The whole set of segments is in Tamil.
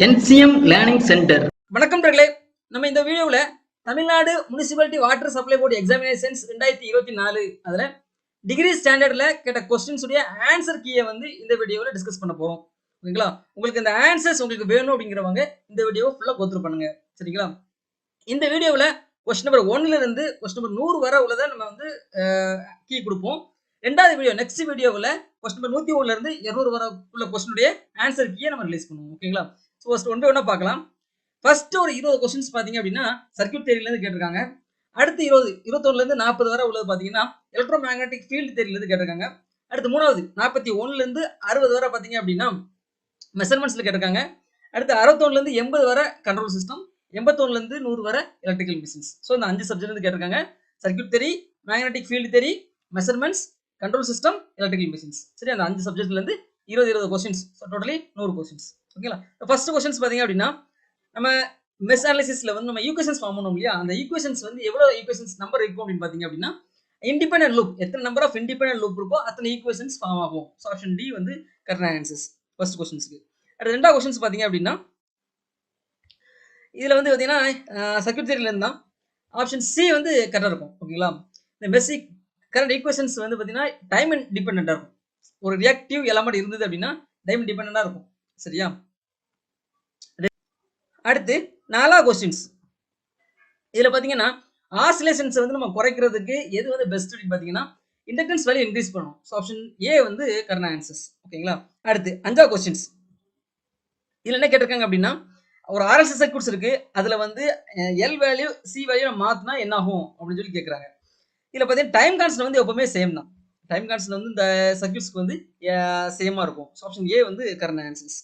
NCM learning centre. வணக்கம் நண்பர்களே. நம்ம இந்த வீடியோவில் Tamil Nadu municipality water supply board examinations 2024 அதில் டிகிரி ஸ்டாண்டர்டில் கேட்ட கொஸ்டின்ஸ் உடைய ஆன்சர் கீயை வந்து இந்த வீடியோவில் டிஸ்கஸ் பண்ண போகிறோம். ஓகேங்களா? உங்களுக்கு இந்த ஆன்சர்ஸ் உங்களுக்கு வேணும் அப்படிங்கிறவங்க இந்த வீடியோவை ஃபுல்லாக கோத்ரூ பண்ணுங்க. சரிங்களா? இந்த வீடியோவில் கொஸ்டின் நம்பர் 1ல இருந்து கொஸ்டின் நம்பர் 100 வரை உள்ளதை நம்ம வந்து கீ கொடுப்போம். ரெண்டாவது வீடியோ நெக்ஸ்ட் வீடியோவில் கொஸ்டின் நம்பர் 101ல இருந்து 200 வரை உள்ள கொஸ்டினுடைய ஆன்சர் கீயை நம்ம ரிலீஸ் பண்ணுவோம். ஓகேங்களா? ஸோ ஃபர்ஸ்ட் ஒன் பை ஒன்னா பார்க்கலாம். ஃபர்ஸ்ட் ஒரு 20 கொஸ்டின்ஸ் பார்த்தீங்க அப்படின்னா சர்க்யூட் தியரியிலேருந்து கேட்டிருக்காங்க. அடுத்து 21லேருந்து 40 வரை உள்ளது பார்த்தீங்கன்னா எலக்ட்ரோ மேக்னெட்டிக் ஃபீல்டு தியரியிலேருந்து கேட்டிருக்காங்க. அடுத்து மூணாவது 41லேருந்து 60 வரை பார்த்தீங்க அப்படின்னா மெஷர்மெண்ட்ஸில் கேட்டிருக்காங்க. அடுத்து 61லேருந்து 80 வரை கண்ட்ரோல் சிஸ்டம், 81லேருந்து 100 வரை எலக்ட்ரிக்கல் மிஷின்ஸ். ஸோ இந்த 5 சப்ஜெக்ட் கேட்டிருக்காங்க. Circuit theory, magnetic field theory, measurements, control system, electrical machines. சரி, அந்த 5 சப்ஜெக்ட்லேருந்து 20 கொஸ்டின்ஸ். So totally 100 questions. ஓகேங்களா? ஃபர்ஸ்ட் கொஸ்டின்ஸ் பார்த்தீங்க அப்படின்னா நம்ம மெஷ் அனாலிசிஸ்ல வந்து நம்ம ஈக்குவேஷன்ஸ் ஃபார்ம் பண்ணோம் இல்லையா? அந்த ஈக்குவேஷன்ஸ் வந்து எவ்வளவு ஈக்குவேஷன்ஸ் நம்பர் இருக்கும் அப்படின்னு பார்த்தீங்க அப்படின்னா இண்டிபெண்டன்ட் லூப் எத்தனை நம்பர் ஆஃப் இண்டிபெண்டன்ட் லூப் இருக்கோ அத்தனை ஈக்குவேஷன்ஸ் ஃபார்ம் ஆகும். ஸோ ஆப்ஷன் டி வந்து கரெக்டான ஆன்சர்ஸ் ஃபர்ஸ்ட் கொஸ்டின்ஸ்க்கு. அடுத்து ரெண்டாவது கொஸ்டின்ஸ் பார்த்தீங்க அப்படின்னா இதுல வந்து பார்த்தீங்கன்னா சர்க்யூட் தியரியில இருந்தா ஆப்ஷன் சி வந்து கரெக்டாக இருக்கும். ஓகேங்களா? இந்த பேசிக் கரண்ட் ஈக்குவேஷன்ஸ் வந்து பார்த்தீங்கன்னா டைம் டிபெண்டா இருக்கும். ஒரு ரியாக்டிவ் எலமெண்ட் இருந்தது அப்படின்னா டைம் டிபெண்டா இருக்கும். சரியா? அடுத்து 4வது கொஸ்டின்ஸ். இதுல பாத்தீங்கன்னா ஆசிலேஷன்ஸ் வந்து நம்ம குறைக்கிறதுக்கு எது வந்து பெஸ்ட் அப்படின்னு பாத்தீங்கன்னா இண்டக்டன்ஸ் வேல்யூ இன்க்ரீஸ் பண்ணும். ஸோ ஆப்ஷன் ஏ வந்து கரெக்டான ஆன்சர்ஸ். ஓகேங்களா? அடுத்து 5வது கொஸ்டின்ஸ். இதுல என்ன கேட்டிருக்காங்க அப்படின்னா ஒரு RLC சர்க்யூட்ஸ் இருக்கு, அதுல வந்து எல் வேல்யூ சி வேல்யூ மாத்தினா என்ன ஆகும் அப்படின்னு சொல்லி கேட்கறாங்க. இதுல பாத்தீங்கன்னா டைம் கான்ஸ்டன்ட் வந்து எப்பவுமே சேம் தான். டைம் கான்ஸ்டன்ட் வந்து இந்த சர்க்யூட்ஸ்க்கு வந்து சேமா இருக்கும். ஸோ ஆப்ஷன் ஏ வந்து கரெக்டான ஆன்சர்ஸ்.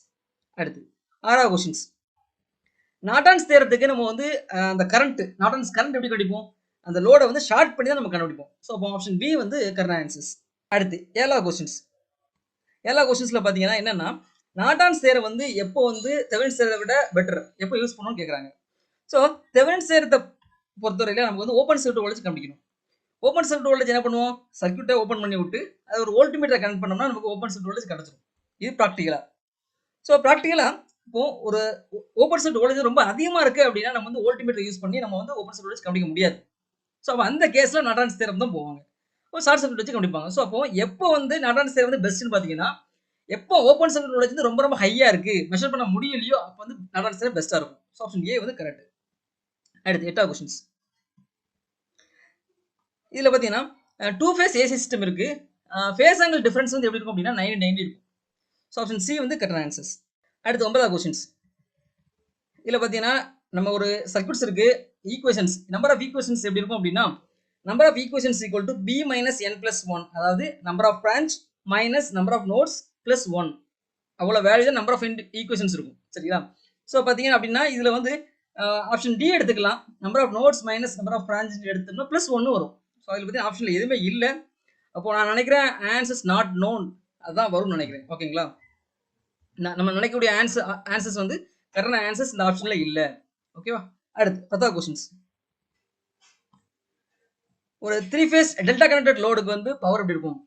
அடுத்து 6வது கொஸ்டின்ஸ். நார்டன்ஸ் தியரத்துக்கு நம்ம வந்து அந்த நார்டன்ஸ் கரண்ட் எப்படி கண்டுபிடிப்போம்? அந்த லோடை வந்து ஷார்ட் பண்ணி தான் நம்ம கண்டுபிடிப்போம். ஸோ அப்போ ஆப்ஷன் பி வந்து கரெக்டான ஆன்சர்ஸ். அடுத்து 7வது கொஸ்டின்ஸ். 7வது கொஸ்டின்ஸ்ல பார்த்தீங்கன்னா என்னன்னா நார்டன்ஸ் தியரம் வந்து எப்போ வந்து தெவெனின்ஸ் தியரத்தை விட பெட்டர் எப்போ யூஸ் பண்ணணும்னு கேட்குறாங்க. ஸோ தெவெனின்ஸ் தியரத்தை பொறுத்தவரையில நமக்கு வந்து ஓப்பன் சர்க்யூட் வோல்டேஜ் கண்டுபிடிக்கணும். ஓப்பன் சர்க்யூட் வோல்டேஜ் என்ன பண்ணுவோம்? சர்க்யூட்டை ஓப்பன் பண்ணி விட்டு அது ஒரு வோல்ட்மீட்டரை கனெக்ட் பண்ணோம்னா நமக்கு ஓப்பன் சர்க்யூட் வோல்டேஜ் கிடைச்சிடும். இது ப்ராக்டிகலா. ஸோ ப்ராக்டிகலா இப்போ ஒரு ஓப்பன் சர்க்யூட் வோல்டேஜ் ரொம்ப அதிகமா இருக்கு அப்படின்னா நம்ம வந்து வோல்ட்மீட்டர் யூஸ் பண்ணி நம்ம வந்து ஓப்பன் சர்க்யூட் வோல்டேஜ் கண்டுபிடிக்க முடியாது. ஸோ அப்போ அந்த கேஸ்ல நார்டன்ஸ் தியரம் தான் போவாங்க. ஒரு ஷார்ட் சர்க்யூட் வச்சு கண்டுபிடிப்பாங்க. ஸோ அப்போ எப்போ வந்து நார்டன்ஸ் தியரம் வந்து பெஸ்ட்னு பார்த்தீங்கன்னா எப்போ ஓப்பன் சர்க்யூட் வோல்டேஜ் வந்து ரொம்ப ரொம்ப ஹையா இருக்கு, மெஷர் பண்ண முடியலையோ அப்போ வந்து நார்டன்ஸ் தியரம் பெஸ்டா இருக்கும். ஸோ ஆப்ஷன் ஏ வந்து கரெக்ட். அடுத்து 8வது கொஸ்டின்ஸ். இதுல பாத்தீங்கன்னா 2 ஃபேஸ் ஏசி சிஸ்டம் இருக்கு. ஃபேஸ் ஆங்கிள் டிஃபரன்ஸ் வந்து எப்படி இருக்கும் அப்படின்னா 90 இருக்கும். ஸோ ஆப்ஷன் சி வந்து கரெக்டான ஆன்சர்ஸ். அடுத்து 9வது கொஸ்டின்ஸ். இதுல பாத்தீங்கன்னா நம்ம ஒரு சர்க்யூட்ஸ் இருக்கு, ஈக்குவேஷன்ஸ் நம்பர் ஆஃப் ஈக்குவேஷன்ஸ் எப்படி இருக்கும் அப்படின்னா number of equations equal to b minus n plus 1, அதாவது number of branch minus number of nodes plus 1 அவ்வளவு வேல்யூ தான் நம்பர் ஆஃப் ஈக்குவேஷன்ஸ் இருக்கும். சரிங்களா? ஸோ பாத்தீங்க அப்படின்னா இதுல வந்து ஆப்ஷன் டி எடுத்துக்கலாம். Number of nodes minus number of branch எடுத்தோம்னா பிளஸ் 1 வரும். ஸோ அதில் பத்தி ஆப்ஷன்ல எதுவுமே இல்லை. அப்போ நான் நினைக்கிறேன் ஆன்சர்ஸ் நாட் நோன் அதுதான் வரும்னு நினைக்கிறேன். ஓகேங்களா? நம்ம நினைக்கக்கூடிய ஆன்சர்ஸ் வந்து கரெக்டான ஆன்சர்ஸ் இந்த ஆப்ஷன்ல இல்ல. ஓகேவா? அடுத்து 10வது கொஸ்டின்ஸ். ஒரு 3 ஃபேஸ் டெல்டா கனெக்டட் லோடுக்கு வந்து பவர் எப்படி இருக்கும்?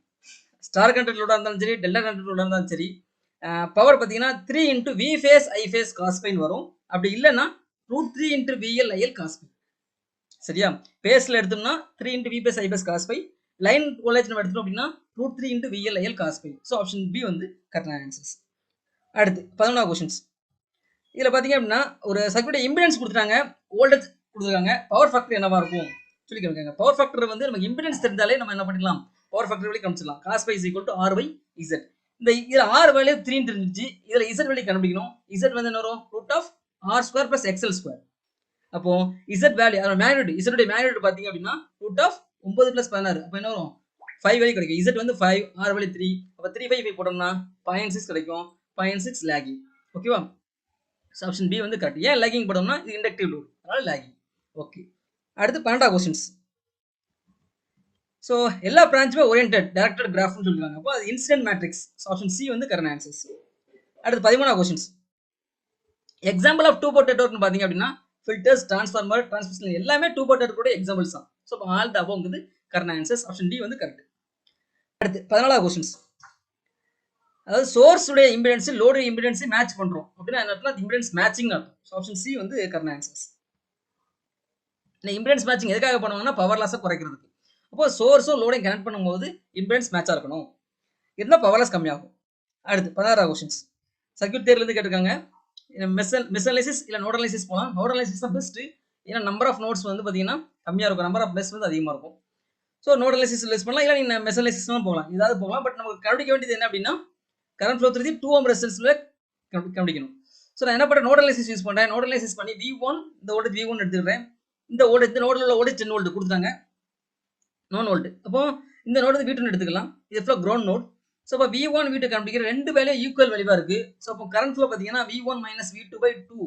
ஸ்டார் கனெக்டட் லோடா இருந்தாலும் சரி, டெல்டா கனெக்டட் லோடா இருந்தாலும் சரி, பவர் பார்த்தீங்கன்னா 3 into V phase I phase cos பைன்னு வரும். அப்படி இல்லைன்னா √3 into VL IL cos phi. சரியா? பேஸ்ல எடுத்தோம்னா 3 into V phase I phase cos phi. Line voltage நம்ம எடுத்தோம் அப்படின்னா √3 இன்டூ விஎல் ஐஎல் காஸ் பை. ஸோ ஆப்ஷன் பி வந்து கரெக்டான ஆன்சர்ஸ். அடுத்து 11வது கொஸ்டின்ஸ். இதுல பாத்தீங்க அப்படின்னா ஒரு சர்க்யூட் இம்பிடன்ஸ் கொடுத்துட்டாங்க, வோல்டேஜ் கொடுத்துருக்காங்க, பவர் ஃபேக்டர் என்னவா இருக்கும் சொல்லி கேட்காங்க. பவர் ஃபேக்டர் வந்து நமக்கு இம்பிடன்ஸ் தெரிஞ்சாலே நம்ம என்ன பண்ணிக்கலாம், பவர் ஃபேக்டர் வழி கண்டுபிடிச்சிடலாம். Cos phi is equal to R by Z. இந்த இதுல ஆர் வேல்யூ 3 தெரிஞ்சிச்சு, இதுல இசட் வேல்யூ கண்டுபிடிக்கணும். இசட் வந்து என்ன வரும்? √r² + xl². அப்போ இசட் வேல்யூ அதோட மேக்னிட்யூட், இசட் உடைய மேக்னிட்யூட் பாத்தீங்க அப்படின்னா √9 + 16. அப்போ என்ன வரும்? 5 வேல்யூ கிடைக்கும். இசட் வந்து 5, ஆர் வேல்யூ 3. அப்போ 3/5 போட்டோம்னா 0.6 கிடைக்கும். 0.6 லாகிங். ஓகேவா? ஆப்ஷன் பி வந்து கரெக்ட். ஏன் லாகிங் போட்டோம்னா இது இண்டக்டிவ் லோட், அதனால லாகிங். ஓகே. அடுத்து 12வது கொஸ்டின்ஸ். ஸோ எல்லா பிரான்ச்சுமே ஓரியன்டட் டைரக்டட் கிராஃப்னு சொல்லிருக்காங்க. அப்போ அது இன்சிடென்ட் மேட்ரிக்ஸ். ஆப்ஷன் சி வந்து கரெக்டான ஆன்சர்ஸ். அடுத்து 13வது கொஸ்டின்ஸ். எக்ஸாம்பிள் ஆஃப் 2 போர்ட் நெட்வொர்க்னு பாத்தீங்க அப்படின்னா ஃபில்டர்ஸ், டிரான்ஸ்ஃபார்மர், டிரான்ஸ்மிஷன் எல்லாமே 2 போர்ட் நெட்வொர்க்கோட எக்ஸாம்பிள்ஸ் தான். ஸோ அப்போ ஆல் த அபவ் வந்து கரெக்டான ஆன்சர்ஸ். ஆப்ஷன் டி வந்து கரெக்ட். அடுத்து 14வது கொஸ்டின்ஸ். அதாவது சோர்ஸ் உடைய இம்பிடன்ஸ் லோடு இம்பிடன்ஸ் மேட்ச் பண்றோம் அப்படின்னா என்ன அர்த்தம்? இம்பிடன்ஸ் மேட்சிங் அர்த்தம். ஆப்ஷன் சி வந்து கரெக்ட் ஆன்சர்ஸ். இந்த இம்பிடன்ஸ் மேட்சிங் எதுக்காக பண்ணுவாங்கன்னா பவர் லாஸை குறைக்கிறதுக்கு. அப்போ சோர்ஸும் லோடையும் கனெக்ட் பண்ணும்போது இம்பிடன்ஸ் மேட்சாக இருக்கணும், இருந்தால் பவர் லாஸ் கம்மியாகும். அடுத்து 16 கொஸ்டின்ஸ் சர்க்யூட் தேர்லேருந்து கேட்டிருக்காங்க. மிஸ்அனலைசிஸ் இல்லை நோட் அனலைசிஸ் போகலாம். நோட் அனலைசிஸ் தான் பெஸ்ட்டு, ஏன்னா நம்பர் ஆஃப் நோட்ஸ் வந்து பார்த்தீங்கன்னா கம்மியாக இருக்கும், நம்பர் ஆஃப் பிளஸ் வந்து அதிகமாக இருக்கும். ஸோ நோட் அனலைசிஸ் யூஸ் பண்ணலாம், இல்லை நீங்கள் மிஸ்அனலைசிஸ்லாம் போகலாம், ஏதாவது போகலாம். பட் நமக்கு கவனிக்க வேண்டியது என்ன அப்படின்னா கரண்ட் ஃப்ளோ த்ரூ 2 ஓம் ரெசிஸ்டன்ஸ்ல கவனிக்கணும். ஸோ நான் என்ன பண்ணுறேன், நோட் அனலைசிஸ் யூஸ் பண்ணுறேன். நோட் அனலைசிஸ் பண்ணி V1 இந்த வோல்டேஜ் V1 எடுத்துக்கிறேன். இந்த நோடில் உள்ள வோல்டேஜ் 10 வோல்ட் கொடுத்தாங்க, 9 வோல்ட். அப்போ இந்த நோடு வந்து V2 எடுத்துக்கலாம், இது ஃபுல்லாக கிரவுண்ட் நோட். ஸோ இப்போ V1 V2 கண்டுபிடிக்கிற ரெண்டு வேலையும் ஈக்குவல் வேல்யூவாக இருக்குது. ஸோ அப்போ கரண்ட் ஃப்ளோ பார்த்தீங்கன்னா V1 மைனஸ் V2/2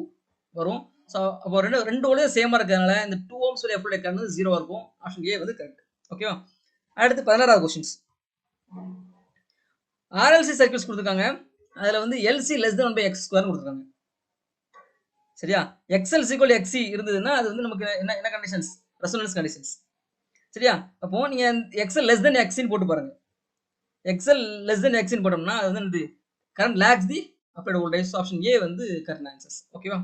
வரும். ஸோ அப்போ ரெண்டு வோல்டேஜ் சேமாக இருக்கிறதுனால இந்த 2 ஓம்ஸ் எஃப்ளோட கரண்ட் 0 இருக்கும். ஆப்ஷன் ஏ வந்து கரெக்ட். ஓகேவா? அடுத்து 16வது கொஸ்டின்ஸ். RLC சர்க்யூட்ஸ் கொடுத்துருக்காங்க. அதில் வந்து LC less than 1/x² கொடுத்துருக்காங்க. சரியா? XL = XC இருந்ததுன்னா அது வந்து நமக்கு என்ன கண்டிஷன்ஸ்? Resonance conditions. சரியா? அப்போ நீங்க XL less than XC போட்டு பாருங்க. XL less than XC போட்டோம்னா அது வந்து current lags the applied voltage. Option A வந்து கரெக்ட் ஆன்சர்ஸ். ஓகேவா?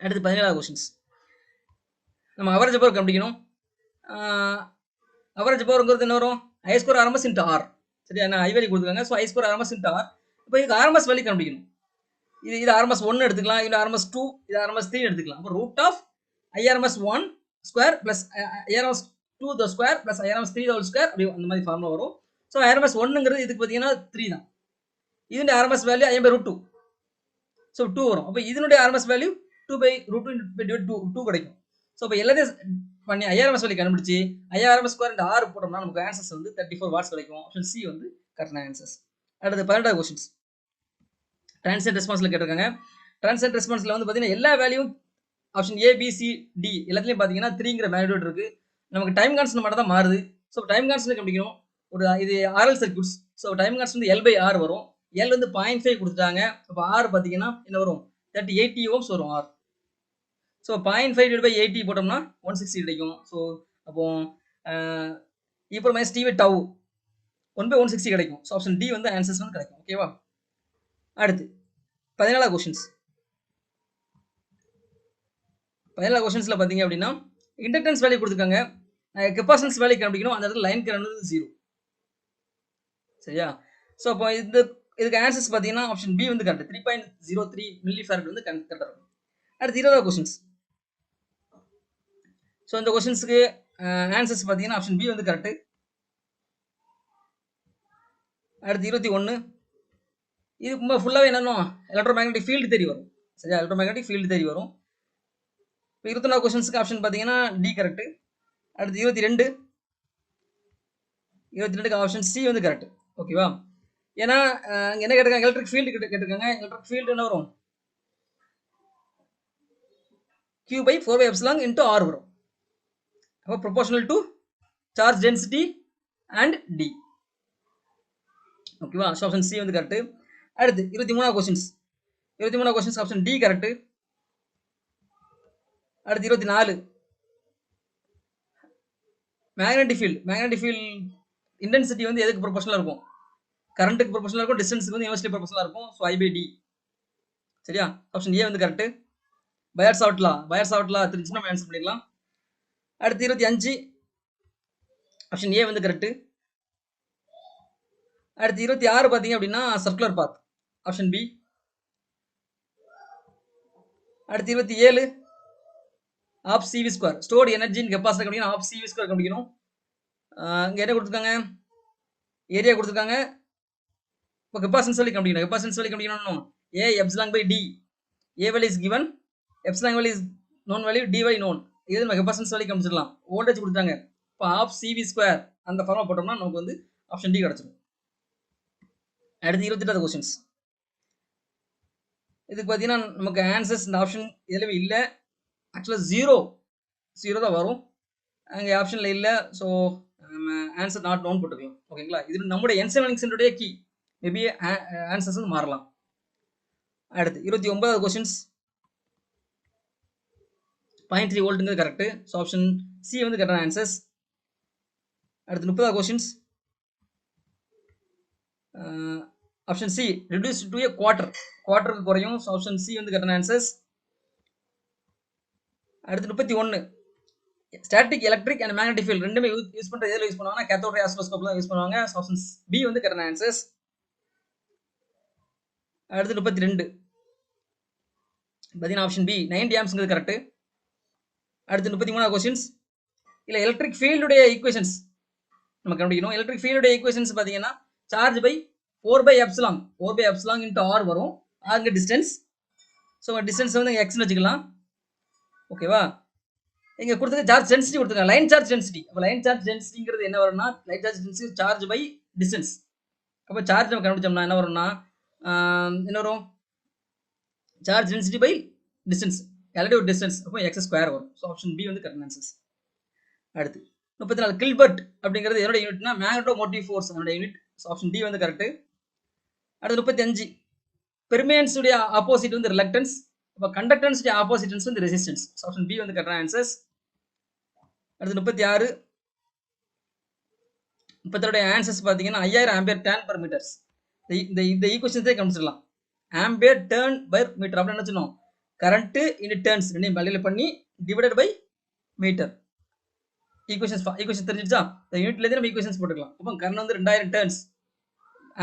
அடுத்து 17வது கொஸ்டின்ஸ். நம்ம அவரேஜ் பவர் கண்டுபிடிக்கணும். அவரேஜ் பவர்ங்கிறது என்ன வரும்? I² RMS × R. சரியா? நான் I வேல்யூ கொடுத்துருக்காங்க. So I² RMS × R. இப்போ இதுக்கு RMS வேல்யூ கண்டுபிடிக்கணும். இது RMS 1 எடுத்துக்கலாம், இல்லை RMS 2, இது RMS 3 எடுத்துக்கலாம். அப்போ √IRMS1² + IRMS2² + IRMS3² அப்படி அந்த மாதிரி ஃபார்முலா வரும். ஸோ RMS 1ங்கிறது இதுக்கு பார்த்தீங்கன்னா 3 தான். இதனுடைய RMS வேல்யூ IM/√2. ஸோ 2 வரும். அப்போ இதனுடைய RMS வேல்யூ 2/√2 கிடைக்கும். ஸோ இப்போ எல்லாத்தையும் பண்ணி IRMS வேல்யூ கண்டுபிடிச்சி IRMS² × R போட்டோம்னா நமக்கு ஆன்சர்ஸ் வந்து 34 வாட்ஸ் கிடைக்கும். ஆப்ஷன் சி வந்து கரெக்டான ஆன்சர்ஸ். அடுத்து 18வது கொஸ்டின்ஸ். டிரான்சியன்ட் ரெஸ்பான்ஸ்ல கேட்டிருக்காங்க. டிரான்சியன்ட் ரெஸ்பான்ஸ்ல வந்து பார்த்தீங்கன்னா எல்லா value option A, B, C, D எல்லாத்துலையும் பார்த்தீங்கன்னா 3ங்கிற மேக்னிடியூட் இருக்கு. நமக்கு டைம் கான்ஸ்டன்ட் மட்டும் தான் மாறுது. ஸோ டைம் கான்ஸ்டன்ட் கண்டுபிடிக்கணும். இது RL circuits. So time constant L/R வரும். L வந்து 0.5 கொடுத்துட்டாங்க. அப்போ R பார்த்தீங்கன்னா என்ன வரும்? 80 ஓம்ஸ் வரும் R. ஸோ 0.5 / 80 போட்டோம்னா 160 கிடைக்கும். ஸோ அப்போ -T/τ 1/160 கிடைக்கும். ஸோ ஆப்ஷன் டி வந்து ஆன்சர்ஸ் வந்து கிடைக்கும். ஓகேவா? அடுத்து 17வது கொஸ்டின்ஸ். 17வது கொஸ்டின்ஸ்ல பார்த்தீங்க அப்படின்னா இண்டக்டன்ஸ் வேல்யூ கொடுத்துருக்காங்க. கெப்பாசிட்டன்ஸ் வேல்யூ கண்டுபிடிக்கணும். அந்த இடத்துல லைன் கரண்ட் வந்து 0. சரியா? ஸோ அப்போ இதுக்கு ஆன்சர்ஸ் பார்த்தீங்கன்னா ஆப்ஷன் பி வந்து கரெக்ட். 3.03 மில்லிஃபாரட் வந்து கரெக்டாக இருக்கும். அடுத்து 20வது கொஸ்டின்ஸ். ஸோ இந்த கொஸ்டின்ஸுக்கு ஆன்சர்ஸ் பார்த்தீங்கன்னா ஆப்ஷன் பி வந்து கரெக்ட். அடுத்து 21. இது ஃபுல்லாகவே என்னன்னா எலக்ட்ரோமேக்னெட்டிக் ஃபீல்டு தேரி வரும். சரியா? எலக்ட்ரோமேக்னெட்டிக் ஃபீல்டு தேரி வரும். இப்போ 21வது கொஸ்டின்ஸ்க்கு ஆப்ஷன் பார்த்தீங்கன்னா டி கரெக்ட். அடுத்து 22க்கு ஆப்ஷன் சி வந்து கரெக்ட். ஓகேவா? ஏன்னா என்ன கேட்டிருக்காங்க? எலக்ட்ரிக் ஃபீல்டு கேட்டிருக்காங்க. எலக்ட்ரிக் ஃபீல்டு என்ன வரும்? Q/4πε × R வரும். அப்போ proportional to charge density and D. ஓகேவா? ஸோ ஆப்ஷன் சி வந்து கரெக்ட். அடுத்து 23வது கொஸ்டின்ஸ். 23வது கொஸ்டின்ஸ் ஆப்ஷன் டி கரெக்ட். அடுத்து 24. மேக்னெட்டிக் ஃபீல்டு இன்டென்சிட்டி வந்து எதுக்கு ப்ரொபோர்ஷனலாக இருக்கும்? கரண்ட்டுக்கு ப்ரொபோர்ஷனலாக இருக்கும், டிஸ்டன்ஸுக்கு வந்து யூனிவர்சிட்டி ப்ரொபோர்ஷனலாக இருக்கும். So I/D. சரியா? ஆப்ஷன் ஏ வந்து கரெக்ட். பயார்-சாவர்ட் லா தெரிஞ்சுன்னா நம்ம ஆன்சர் பண்ணிடலாம். அடுத்து 25. ஆப்ஷன் ஏ வந்து கரெக்ட். அடுத்து 26 பார்த்தீங்க அப்படின்னா சர்க்குலர் பாத். Option B. அடுத்து 27. Half CV². ஸ்டோர்டு எனர்ஜின் கெப்பாசிட்டி கண்டுபிடிக்கணும். ஆஃப் CV² கண்டுபிடிக்கணும். இங்கே என்ன கொடுத்துருக்காங்க? ஏரியா கொடுத்துருக்காங்க. இப்போ கெப்பாசிட்டன்ஸ் வேல்யூ கண்டுபிடிக்கணும். கெப்பாசிட்டன்ஸ் வேல்யூ கண்டுபிடிக்கணும். A ε/D. A value is given, epsilon value is known value, D value known. இது நம்ம கெப்பாசிட்டன்ஸ் வேல்யூ கண்டுபிடிச்சிடலாம். வோல்டேஜ் கொடுத்தாங்க. இப்போ ஆஃப் CV² அந்த ஃபார்முலா போட்டோம்னா நமக்கு வந்து ஆப்ஷன் டி கிடச்சிடும். அடுத்து 28வது கொஸ்டின்ஸ். இதுக்கு பார்த்தீங்கன்னா நமக்கு ஆன்சர்ஸ் இந்த ஆப்ஷன் எதுவுமே இல்லை. ஆக்சுவலாக 0 தான் வரும். அங்கே ஆப்ஷனில் இல்லை. ஸோ நம்ம ஆன்சர் நாட் நோன் போட்டுக்கலாம். ஓகேங்களா? இது நம்முடைய என்சைமனிக் சென்டருடைய கீ. மேபி ஆன்சர்ஸ் வந்து மாறலாம். அடுத்து 29வது கொஸ்டின்ஸ். 0.3 வோல்ட்டுங்கிறது கரெக்ட். ஸோ ஆப்ஷன் சி வந்து கரெக்டான ஆன்சர்ஸ். அடுத்து 30வது questions. Option C reduce to A குவார்ட்டருக்கு குறையும். ஆப்ஷன் சி வந்து கரெக்டான ஆன்சர்ஸ். அடுத்து 31 static electric and magnetic field ரெண்டுமே யூஸ் பண்ற எதுல யூஸ் பண்ணுவாங்கன்னா கேத்தோட் ரே ஆசிலோஸ்கோப்ல தான் யூஸ் பண்ணுவாங்க. ஆப்ஷன் பி வந்து கரெக்டான ஆன்சர்ஸ். அடுத்து 32 பார்த்தீங்கன்னா ஆப்ஷன் பி 90 ஆம்ஸ்ங்கிறது கரெக்ட். அடுத்து 33 கொஸ்டின்ஸ். இல்ல எலக்ட்ரிக் ஃபீல்டுடைய ஈக்குவேஷன்ஸ் நம்ம கண்டுபிடிக்கணும். எலக்ட்ரிக் ஃபீல்டுடைய ஈக்குவேஷன்ஸ் பார்த்தீங்கன்னா சார்ஜ் பை 4/எப்சிலான் இன்டு ஆர் வரும். ஆர்ங்க டிஸ்டன்ஸ். ஸோ டிஸ்டன்ஸ் வந்து எக்ஸ்னு வச்சுக்கலாம். ஓகேவா? இங்க கொடுத்துருக்க சார்ஜ் டென்சிட்டி கொடுத்துருக்காங்க. Line charge density. அப்போ லைன் சார்ஜ் டென்சிட்டிங்கிறது என்ன வரும்னா line charge density charge by distance. அப்போ சார்ஜ் நம்ம கண்டுபிடிச்சோம்னா என்ன வரும்னா என்ன வரும்? Charge density by distance relative distance. அப்போ எக்ஸ் ஸ்கொயர் வரும். ஸோ ஆப்ஷன் பி வந்து கரெக்ட் ஆன்சர்ஸ். அடுத்து 34 கில்பர்ட் அப்படிங்கிறது என்னோட யூனிட்னா மேக்னெட்டோ மோட்டிவ் ஃபோர்ஸ் என்னோட யூனிட். ஸோ ஆப்ஷன் டி வந்து கரெக்ட். அடுத்து 35 பெர்மியன்ஸ் உடைய ஆப்போசிட் வந்து ரிலக்டன்ஸ். அப்போ கண்டக்டன்ஸ் உடைய ஆப்போசிட்டன்ஸ் வந்து ரெசிஸ்டன்ஸ். ஸோ ஆப்ஷன் பி வந்து கரெக்டான ஆன்சர்ஸ். அடுத்து 36 ஆன்சர்ஸ் பார்த்தீங்கன்னா 5000 ஆம்பியர் டர்ன் பர் மீட்டர்ஸ். இந்த ஈக்குவேஷன்ஸே கண்டுபிடிச்சிடலாம். ஆம்பியர் டர்ன் பர் மீட்டர் அப்படின்னு என்ன சொன்னோம்? கரண்ட் இன் டர்ன்ஸ் ரெண்டையும் மல்டிப்ளை பண்ணி டிவைடட் பை மீட்டர். ஈக்குவேஷன் தெரிஞ்சிச்சா? இந்த யூனிட்லேருந்து நம்ம ஈக்குவேஷன்ஸ் போட்டுக்கலாம். அப்போ கரண்ட் வந்து 2000 டர்ன்ஸ்,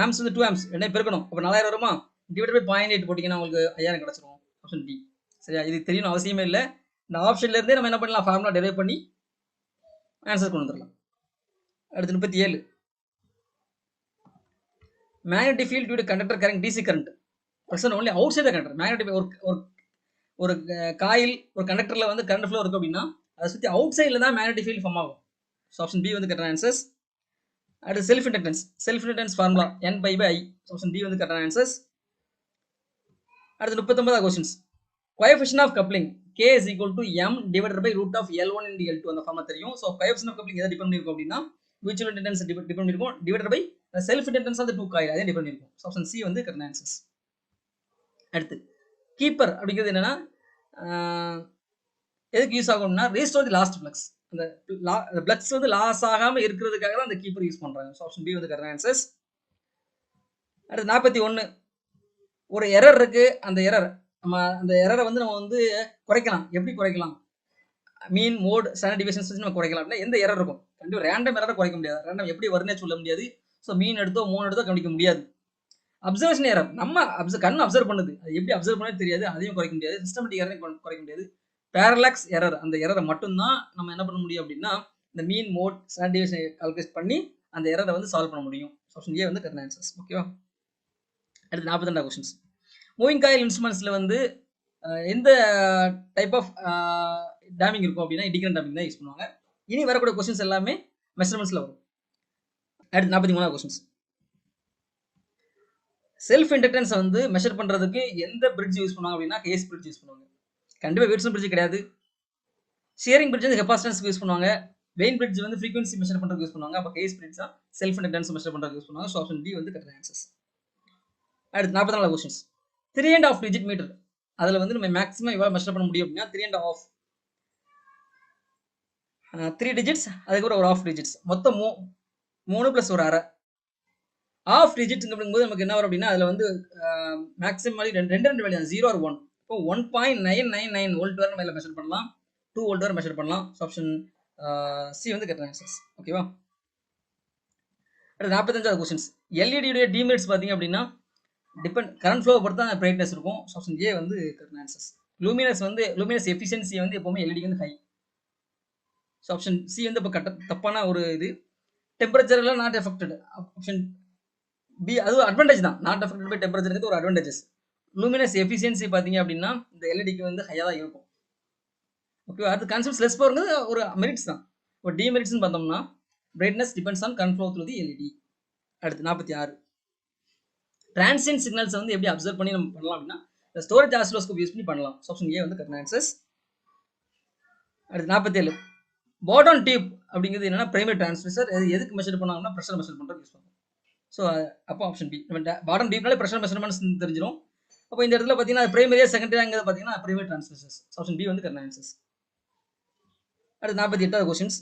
ஆம்ஸ் வந்து 2 ஆம்ஸ் ரெண்டையும் பெருக்கணும். அப்போ 4000 வருமா? டிவைட் பை 0.8 போட்டிங்கன்னா உங்களுக்கு 5000 கிடச்சிரும். Option D. சரியா? இது தெரியணும் அவசியமே இல்லை. இந்த ஆப்ஷன்லேருந்தே நம்ம என்ன பண்ணலாம்? ஃபார்முலா டெரைவ் பண்ணி ஆன்சர் கொண்டு வந்துடலாம். அடுத்து 37 magnetic field due to conductor carrying DC current present only outside the conductor. Magnetic ஒரு காயில் ஒரு கண்டக்டர்ல வந்து கரண்ட் ஃப்ளோ இருக்கு அப்படின்னா அதை சுற்றி அவுட் சைடில் தான் மேக்னெட்டிக் ஃபீல்ட் ஃபார்ம் ஆகும். ஸோ ஆப்ஷன் பி வந்து கரெக்டான ஆன்சர்ஸ். அடுத்து self inductance formula n by I. Option D வந்து கரெக்டான ஆன்சர்ஸ். அடுத்து 39 questions. Coefficient of coupling k is equal to m divided by root of L1 into L2 அந்த ஃபார்முலா தெரியும். ஸோ கோஎஃபிஷியன்ட் ஆஃப் கப்ளிங் எதை டிபெண்ட் பண்ணிருக்கும் அப்படின்னா மியூச்சுவல் இண்டக்டன்ஸ் டிபெண்ட் பண்ணிருக்கும் divided by self inductance of the two coil அதே டிபெண்ட் பண்ணிருக்கும். ஸோ ஆப்ஷன் சி வந்து கரெக்டான ஆன்சர்ஸ். அடுத்து கீப்பர் அப்படிங்கிறது என்னன்னா எதுக்கு யூஸ் ஆகும்னா ரீஸ்டோர் தி லாஸ்ட் ஃப்ளக்ஸ். அந்த ஃப்ளக்ஸ் வந்து லாஸ் ஆகாம இருக்கிறதுக்காக தான் அந்த கீப்பர் யூஸ் பண்றாங்க. ஸோ ஆப்ஷன் பி வந்து கரெக்டான ஆன்சர்ஸ். அடுத்து 41 ஒரு எரர் இருக்கு. அந்த எரரை வந்து நம்ம வந்து குறைக்கலாம். எப்படி குறைக்கலாம்? மீன் மோட் ஸ்டாண்டர்ட் டிவியேஷன்ஸ் வச்சு நம்ம குறைக்கலாம். அப்படின்னா எந்த எரர் இருக்கும்? கண்டிப்பாக ரேண்டம் எரரை குறைக்க முடியாது. ரேண்டம் எப்படி வரும்னே சொல்ல முடியாது. ஸோ மீன் எடுத்தோ மோன் எடுத்தோ கண்டுபிடிக்க முடியாது. அப்சர்வேஷன் எரர் நம்ம கண்ணு அப்சர்வ் பண்ணுது, அது எப்படி அப்சர்வ் பண்ணே தெரியாது, அதையும் குறைக்க முடியாது. சிஸ்டமேட்டிக் எரரையும் குறைக்க முடியாது. பேரலாக்ஸ் எரர் அந்த எரரை மட்டும்தான் நம்ம என்ன பண்ண முடியும் அப்படின்னா இந்த மீன் மோட் ஸ்டாண்டர்ட் டிவியேஷன் கால்குலேட் பண்ணி அந்த எரரை வந்து சால்வ் பண்ண முடியும். ஆப்ஷன் ஏ வந்து கரெக்ட் ஆன்சர்ஸ். ஓகேவா? அடுத்து 42 கொஸ்டின்ஸ். மூவிங் காயில் இன்ஸ்ட்ருமெண்ட்ஸ்ல வந்து எந்த டைப் ஆஃப் டேமிங் இருக்கும் அப்படின்னா டிகிரன் டேமிங் தான் யூஸ் பண்ணுவாங்க. இனி வரக்கூடிய கொஸ்டின்ஸ் எல்லாமே மெஷர்மெண்ட்ஸ்ல வரும். அடுத்து 43 கொஸ்டின்ஸ். செல்ஃப் இண்டக்டன்ஸ் வந்து மெஷர் பண்றதுக்கு எந்த பிரிட்ஜ் யூஸ் பண்ணுவாங்க அப்படின்னா கேஸ் பிரிட்ஜ் யூஸ் பண்ணுவாங்க. கண்டிப்பா வில்சன் பிரிட்ஜ் கிடையாது. ஷியரிங் பிரிட்ஜ் வந்து கெப்பாசிட்டன்ஸ்க்கு யூஸ் பண்ணுவாங்க. வெயின் பிரிட்ஜ் வந்து ஃப்ரீக்வன்சி மெஷர் பண்றதுக்கு யூஸ் பண்ணுவாங்க. அப்போ கேஸ் பிரிட்ஜ் தான் செல்ஃப் இண்டக்டன்ஸ் மெஷர் பண்றதுக்கு யூஸ் பண்ணுவாங்க. ஸோ ஆப்ஷன் டி வந்து கரெக்ட் ஆன்சர்ஸ். அடுத்து 44 கொஸ்டின்ஸ். 3.5 டிஜிட் மீட்டர் அதில் வந்து நம்ம மேக்ஸிமம் எவ்வளோ மெஷர் பண்ண முடியும் அப்படின்னா 3.5 3 டிஜிட்ஸ் அதுக்கப்புறம் ஒரு ஆஃப் டிஜிட்ஸ் மொத்தம் 3 + ஒரு அரை. ஆஃப் டிஜிட்ஸ் அப்படிங்கும்போது நமக்கு என்ன வரும் அப்படின்னா அதில் வந்து மேக்ஸிமம் ரெண்டு வேல்யூ 0 or 1. இப்போ 1.999 வோல்ட் வரை நம்ம மெஷர் பண்ணலாம். 2 வோல்ட் வரை மெஷர் பண்ணலாம். ஸோ ஆப்ஷன் சி வந்து கரெக்ட் ஆன்சர்ஸ். ஓகேவா? அடுத்து 45 கொஸ்டின்ஸ். எல்இடியுடைய டிமெரிட்ஸ் பார்த்தீங்க அப்படின்னா கரண்ட் ஃப்ளோ பொறுத்து தான் பிரைட்னஸ் இருக்கும். ஸோ ஆப்ஷன் ஏ வந்து கரெக்ட் ஆன்சர்ஸ். லூமினஸ் எஃபிஷியன்சி வந்து எப்பவுமே எல்இடி வந்து ஹை. ஸோ ஆப்ஷன் சி வந்து இப்போ தப்பான ஒரு இது. டெம்பரேச்சர்லாம் நாட் எஃபெக்டட். ஆப்ஷன் பி அது அட்வான்டேஜ் தான். நாட் எஃபெக்டட் பை டெம்பரேச்சருக்கு ஒரு அட்வான்டேஜஸ். லூமினஸ் எஃபிஷியன்சி பார்த்தீங்க அப்படின்னா இந்த எல்இடிக்கு வந்து ஹையாக தான் இருக்கும். ஓகேவா? அது கன்சம்ஸ் லெஸ் பவர்ங்கிறது ஒரு மெரிட்ஸ் தான். இப்போ டிமெரிட்ஸ்னு பார்த்தோம்னா brightness depends on current flow through the LED. அடுத்து 46 டிரான்சியன்ட் சிக்னல்ஸ் வந்து எப்படி அப்சர்வ் பண்ணி நம்ம பண்ணலாம் அப்படின்னா ஸ்டோரேஜ் ஆசிலோஸ்கோப் யூஸ் பண்ணி பண்ணலாம். ஸோ ஆப்ஷன் ஏ வந்து கரெக்ட் ஆன்சர்ஸ். அடுத்து 47 பாட்டன் டியூப் அப்படிங்கிறது என்னன்னா பிரைமரி டிரான்ஸ்மிட்டர். எதுக்கு மெஷர் பண்ணாங்கன்னா ப்ரெஷர் மெஷர் பண்ணுறது யூஸ் பண்ணுவோம். ஸோ அப்போ ஆப்ஷன் பி. பாட்டன் டியூப்னாலே ப்ரெஷர் மெஷர்மெண்ட்ஸ் தெரிஞ்சிடும். அப்போ இந்த இடத்துல பார்த்தீங்கன்னா பிரைமரியா செகண்டரியாங்கிறது பார்த்தீங்கன்னா பிரைமரி டிரான்ஸ்மிட்டர்ஸ். ஆப்ஷன் பி வந்து கரெக்ட் ஆன்சர்ஸ். அடுத்து 48 கொஸ்டின்ஸ்.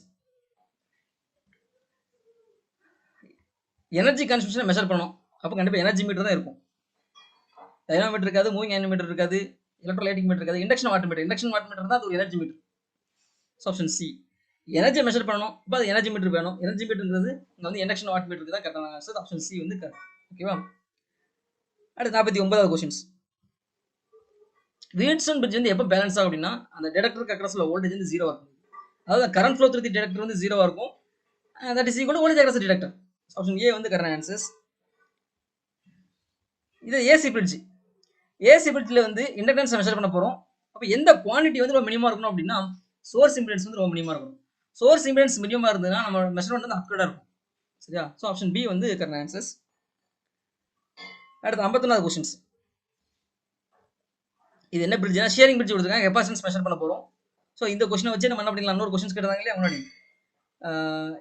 எனர்ஜி கன்சம்ஷனை மெஷர் பண்ணோம். அப்போ கண்டிப்பாக எனர்ஜி மீட்டர் தான் இருக்கும். டைனாமீட்டர் இருக்காது, மூவிங் ஆனிமீட்டர் இருக்காது, எலக்ட்ரோலைட்டிக் மீட்டர் இருக்காது, induction watt meter. Induction watt meter தான் அது ஒரு எனர்ஜி மீட்டர். Option C. எனர்ஜியை மெஷர் பண்ணணும், இப்போ அது எனர்ஜி மீட்டர் வேணும். எனர்ஜி மீட்டர்ங்கிறது இங்கே வந்து இண்டக்ஷன் வாட் மீட்டருக்கு தான் கரெக்டான ஆன்சர். ஆப்ஷன் சி வந்து கரெக்ட். ஓகேவா? அடுத்து 49வது கொஸ்டின்ஸ். வீட்ஸ்டோன் பிரிட்ஜ் வந்து எப்போ பேலன்ஸ் ஆகும் அப்படின்னா, அந்த டிடெக்டருக்கு அக்ராஸ்ல வோல்டேஜ் வந்து 0 இருக்கும். அதாவது current flow through the detector வந்து 0 இருக்கும். That is equal to voltage across detector. Option A வந்து கரெக்டான ஆன்சர்ஸ். இது ஏசி பிரிட்ஜ். ஏசி பிரிட்ஜில் வந்து இண்டக்டன்ஸ் மெஷர் பண்ண போகிறோம். அப்போ எந்த குவான்டிட்டி வந்து ரொம்ப மினிமமாக இருக்கணும் அப்படின்னா, சோர்ஸ் இம்பிடன்ஸ் வந்து ரொம்ப மினிமமாக இருக்கணும். சோர்ஸ் இம்பிடன்ஸ் மினிமமாக இருந்ததுன்னா நம்ம மெஷர்மெண்ட் வந்து அக்யூரேட்டாக இருக்கும். சரியா? ஸோ ஆப்ஷன் பி வந்து கரெக்டான ஆன்சர்ஸ். அடுத்து 51வது கொஸ்டின்ஸ். இது என்ன பிரிட்ஜ்? ஷேரிங் பிரிட்ஜ் கொடுத்துருக்காங்க. கெப்பாசிட்டன்ஸ் மெஷர் பண்ண போகிறோம். ஸோ இந்த கொஸ்டினை வச்சு நம்ம என்ன பண்ணிக்கலாம்? இன்னொரு கொஸ்டின்ஸ் கேட்டாங்க இல்லையா முன்னாடி,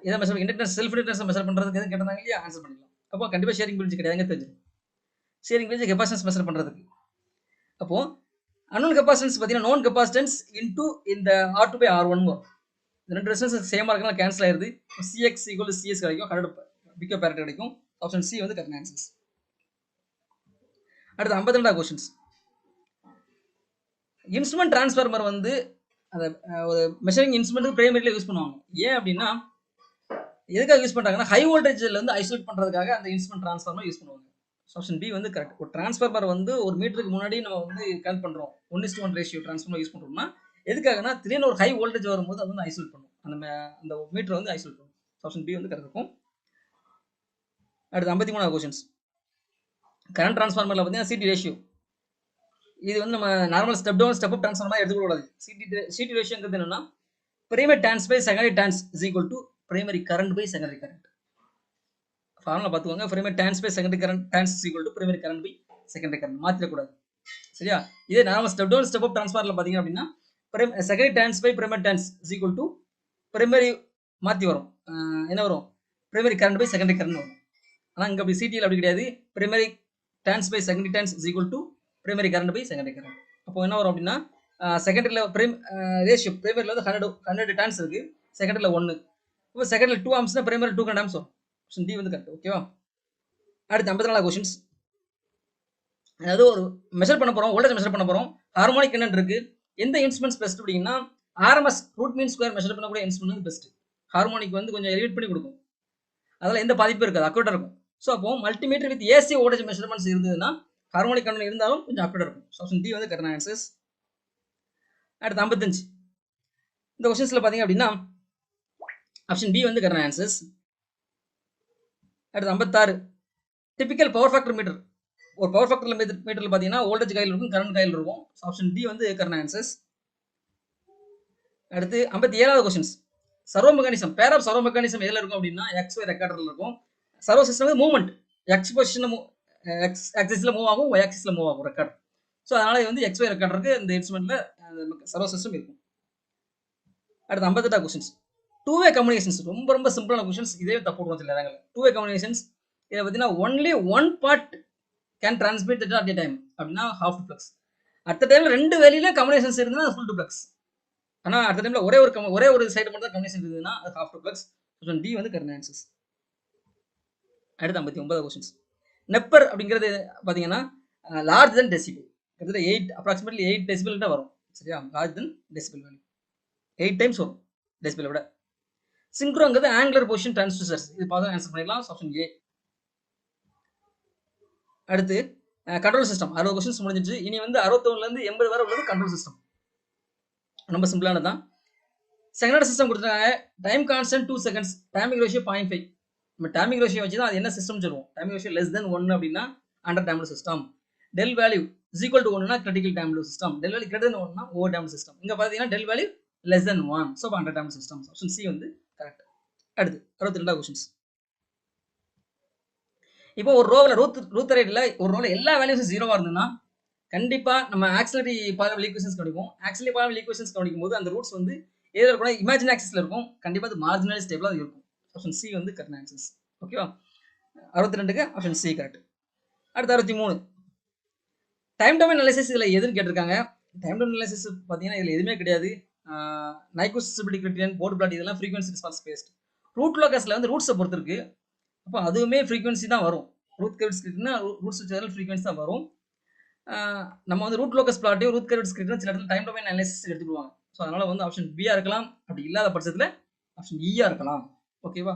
எதை measure inductance self inductance measure பண்ணுறதுக்கு எது கேட்டாங்க இல்லையா, ஆன்சர் பண்ணிக்கலாம். அப்போ கண்டிப்பாக ஷேரிங் பிரிட்ஜ் கிடையாதுங்க தெரிஞ்சிடும். ஷேரிங் பிரிட்ஜ் கெப்பாசிட்டன்ஸ் மெஷர் பண்ணுறதுக்கு. அப்போ அன்னோன் கெப்பாசிட்டன்ஸ் பார்த்தீங்கன்னா நோன் கெப்பாசிட்டன்ஸ் இன்டூ இந்த R2 by R1 வரும். இந்த ரெண்டு ரெசிஸ்டன்ஸ் சேமாக இருக்கலாம், கேன்சல் ஆயிருது. CX ஈக்குவல் டு CS கிடைக்கும், 100 பிகோ பேரட் கிடைக்கும். ஆப்ஷன் சி வந்து கரெக்ட் ஆன்சர்ஸ். அடுத்து 52வது கொஸ்டின்ஸ். இன்ஸ்ட்ருமெண்ட் டிரான்ஸ்ஃபார்மர் வந்து அந்த ஒரு மெஷரிங் இன்ஸ்ட்ருமெண்ட் பிரைமரியில் யூஸ் பண்ணுவாங்க. ஏன் அப்படின்னா எதுக்காக யூஸ் பண்ணுறாங்கன்னா ஹை வோல்டேஜில் வந்து ஐசோலேட் பண்ணுறதுக்காக அந்த இன்ஸ்ட்ருமெண்ட் டிரான்ஸ்ஃபார்மர் யூஸ் பண்ணுவாங்க. ஆப்ஷன் பி வந்து கரெக்ட். ஒரு டிரான்ஸ்ஃபார்மர் வந்து ஒரு மீட்டருக்கு முன்னாடி நம்ம வந்து கனெக்ட் பண்ணுறோம், 1:1 ரேஷியோ டிரான்ஸ்ஃபார்மர் யூஸ் பண்ணுறோம்னா எதுக்காகனா திடீர்னு ஒரு ஹை வோல்டேஜ் வரும்போது அது வந்து ஐசோலேட் பண்ணும், அந்த மீட்டர் வந்து ஐசோலேட் பண்ணும். ஆப்ஷன் பி வந்து கரெக்ட் இருக்கும். அடுத்து 53வது கொஸ்டின்ஸ். கரண்ட் டிரான்ஸ்ஃபார்மரில் பார்த்தீங்கன்னா சிடி ரேஷியோ. இது வந்து நம்ம normal step down step up டிரான்ஸ்ஃபார்மராக எடுத்துக்கூடாது. சிடி ரேஷியோங்கிறது என்னன்னா primary turns by secondary turns is equal to primary current by secondary current. Formula பார்த்துக்கோங்க. Primary turns by secondary current turns is equal to primary current by secondary current. மாற்றிடக்கூடாது. சரியா? இதே normal step down step up டிரான்ஸ்ஃபார்மரில் பார்த்தீங்க அப்படின்னா secondary turns by primary turns is equal to primary மாற்றி வரும். என்ன வரும்? Primary current by secondary current வரும். ஆனால் இங்கே அப்படி சிடியில் அப்படி கிடையாது. Primary turns by secondary turns is equal to primary current by secondary current. அப்போ என்ன வரும் அப்படின்னா செகண்டரியில் ரேஷியோ பிரைமரியில் வந்து 100 டான்ஸ் இருக்குது, செகண்டரியில் 1. இப்போ செகண்டரில் 2 ஆம்ஸ்னா பிரைமரி 2 கரண்ட் ஆம்ஸ் வரும். ஆப்ஷன் டி வந்து கரெக்ட். ஓகேவா? அடுத்து 54வது கொஸ்டின்ஸ். அதாவது ஒரு மெஷர் பண்ண போகிறோம், வோல்டேஜ் மெஷர் பண்ண போகிறோம். ஹார்மோனிக் என்னன்னு இருக்கு. எந்த இன்ஸ்ட்ருமெண்ட்ஸ் பெஸ்ட் அப்படின்னா RMS root mean square measure பண்ணக்கூடிய இன்ஸ்ட்ருமெண்ட் வந்து பெஸ்ட். ஹார்மோனிக் வந்து கொஞ்சம் எலிவேட் பண்ணி கொடுக்கும், அதெல்லாம் எந்த பாதிப்பும் இருக்காது, அக்யூரேட்டாக இருக்கும். ஸோ அப்போ multimeter with AC voltage measurements இருந்ததுன்னா ஹார்மோனிக் கண்ட்ரோல் இருந்தாலும் கொஞ்சம் அக்யூரேட்டாக இருக்கும். ஆப்ஷன் டி வந்து கரெக்டான ஆன்சர்ஸ். அடுத்து 55. இந்த கொஸ்டின்ஸில் பார்த்தீங்க அப்படின்னா ஆப்ஷன் பி வந்து கரெக்டான ஆன்சர்ஸ். அடுத்து 56. Typical power factor meter. ஒரு பவர் ஃபேக்டர் மீட்டரில் பார்த்தீங்கன்னா வோல்டேஜ் கையில் இருக்கும், கரண்ட் கையில் இருக்கும். ஆப்ஷன் டி வந்து கரெக்டான ஆன்சர்ஸ். அடுத்து 57வது கொஸ்டின்ஸ். Servo mechanism. பேர் ஆஃப் சர்வோ மெக்கானிசம் எதில் இருக்கும் அப்படின்னா XY ரெக்கார்டரில் இருக்கும். சர்வோ சிஸ்டம் வந்து மூவ்மெண்ட் எக்ஸ் பொசிஷனில் எக்ஸ் ஆக்சிஸில் மூவ் ஆகும், ஒய் ஆக்சிஸில் மூவ் ஆகும் ரெக்கார்ட். ஸோ அதனால் வந்து XY ரெக்கார்டருக்கு இந்த இன்ஸ்ட்ருமெண்ட்டில் சர்வோ சிஸ்டம் இருக்கும். அடுத்து 58வது கொஸ்டின்ஸ். டூ-வே கம்யூனிகேஷன்ஸ். ரொம்ப ரொம்ப சிம்பிளான கொஸ்டின்ஸ். இதே தப்பு விடுவோம் சில இடங்களில். டூ-வே கம்யூனிகேஷன்ஸ் இதை பார்த்தீங்கன்னா only one part can transmit data at A time அப்படின்னா ஹாஃப் டூப்ளெக்ஸ். அடுத்த டைமில் 2 வேலையில கம்யூனிகேஷன்ஸ் இருந்ததுன்னா ஃபுல் டூப்ளெக்ஸ். ஆனால் அடுத்த டைமில் ஒரே ஒரு சைடு மட்டும் தான் கம்யூனிகேஷன் இருந்ததுன்னா அது ஹாஃப் டூப்ளெக்ஸ். ஆப்ஷன் டி வந்து கரெக்ட் ஆன்சர்ஸ். அடுத்து 59வது கொஸ்டின்ஸ். நெப்பர் அப்படிங்கிறது பார்த்தீங்கன்னா லார்ஜ் தென் டெசிபிள். கிட்டத்தட்ட அப்ராக்சிமேட்லி 8 டெசிபிள் கிட்ட வரும். சரியா? லார்ஜ் தென் டெசிபிள் வேல்யூ 8 டைம்ஸ் வரும் டெசிபிளை விட. சிங்க்ரோங்கிறது ஆங்குலர் பொசிஷன் டிரான்ஸ்டியூசர்ஸ். இது பார்த்து ஆன்சர் பண்ணிடலாம். Option A. அடுத்து கண்ட்ரோல் சிஸ்டம். 60 கொஸ்டின்ஸ் முடிஞ்சிச்சு. இனி வந்து 61லேருந்து 80 வரை உள்ளது கண்ட்ரோல் சிஸ்டம். ரொம்ப சிம்பிளானது தான். செகண்ட் சிஸ்டம் கொடுத்துருக்காங்க. Time constant 2 seconds, timing ratio 0.5. நம்ம டைமிங் ரேஷியோ வச்சு தான் அது என்ன சிஸ்டம் சொல்லுவோம். டைமிங் ரேஷியோ லெஸ் தென் 1 அப்படின்னா under damped system. Del value is equal to 1னா critical damped system. Del value greater than 1னா ஓவர் டைம்டு சிஸ்டம். இங்கே பார்த்தீங்கன்னா del value less than 1, so under damped system. Option C வந்து கரெக்ட். அடுத்து 62வது கொஸ்டின்ஸ். இப்போ ஒரு ரோவில் ரூத் ரேட்டில் ஒரு ரோவில் எல்லா வேல்யூஸும் 0வா இருந்ததுன்னா கண்டிப்பாக நம்ம ஆக்சிலரி பாலினாமியல் ஈக்குவேஷன்ஸ் கவனிக்கும். ஆக்சிலரி பாலினாமியல் ஈக்குவேஷன்ஸ் கவனிக்கும் போது அந்த ரூட்ஸ் வந்து எதில் இருக்கணும்? இமேஜின் ஆக்சிஸில் இருக்கும். கண்டிப்பாக அது மார்ஜினல் ஸ்டேபிளாக இருக்கும். ஆப்ஷன் சி வந்து கரெக்ட் ஆன்சர்ஸ். ஓகேவா? 62க்கு ஆப்ஷன் சி கரெக்ட். அடுத்து 63. டைம் டொமைன் அனாலிசிஸ் இதில் எதுன்னு கேட்டிருக்காங்க. டைம் டொமைன் அனாலிசிஸ் பார்த்தீங்கன்னா இதில் எதுவுமே கிடையாது. Nyquist stability criterion, Bode plot இதெல்லாம் ஃப்ரீக்வன்சி ரெஸ்பான்ஸ் பேஸ்ட். ரூட் லோகஸில் வந்து ரூட்ஸை பொறுத்து இருக்கு. அப்போ அதுவுமே ஃப்ரீக்வன்சி தான் வரும். ரூட் கர்வ் டிஸ்கிரிட்னா ரூட்ஸ் வித் ஜெனரல் ஃப்ரீக்வன்சி தான் வரும். நம்ம வந்து ரூட் லோக்கஸ் பிளாட்டையும் ரூட் கர்வ் டிஸ்கிரிட்னா சில இடத்துல டைம் டொமைன் அனாலிசிஸ் எடுத்துக்குவாங்க. ஸோ அதனால வந்து ஆப்ஷன் பியா இருக்கலாம். அப்படி இல்லாத பட்சத்தில் ஆப்ஷன் ஈயா இருக்கலாம். ஓகேவா?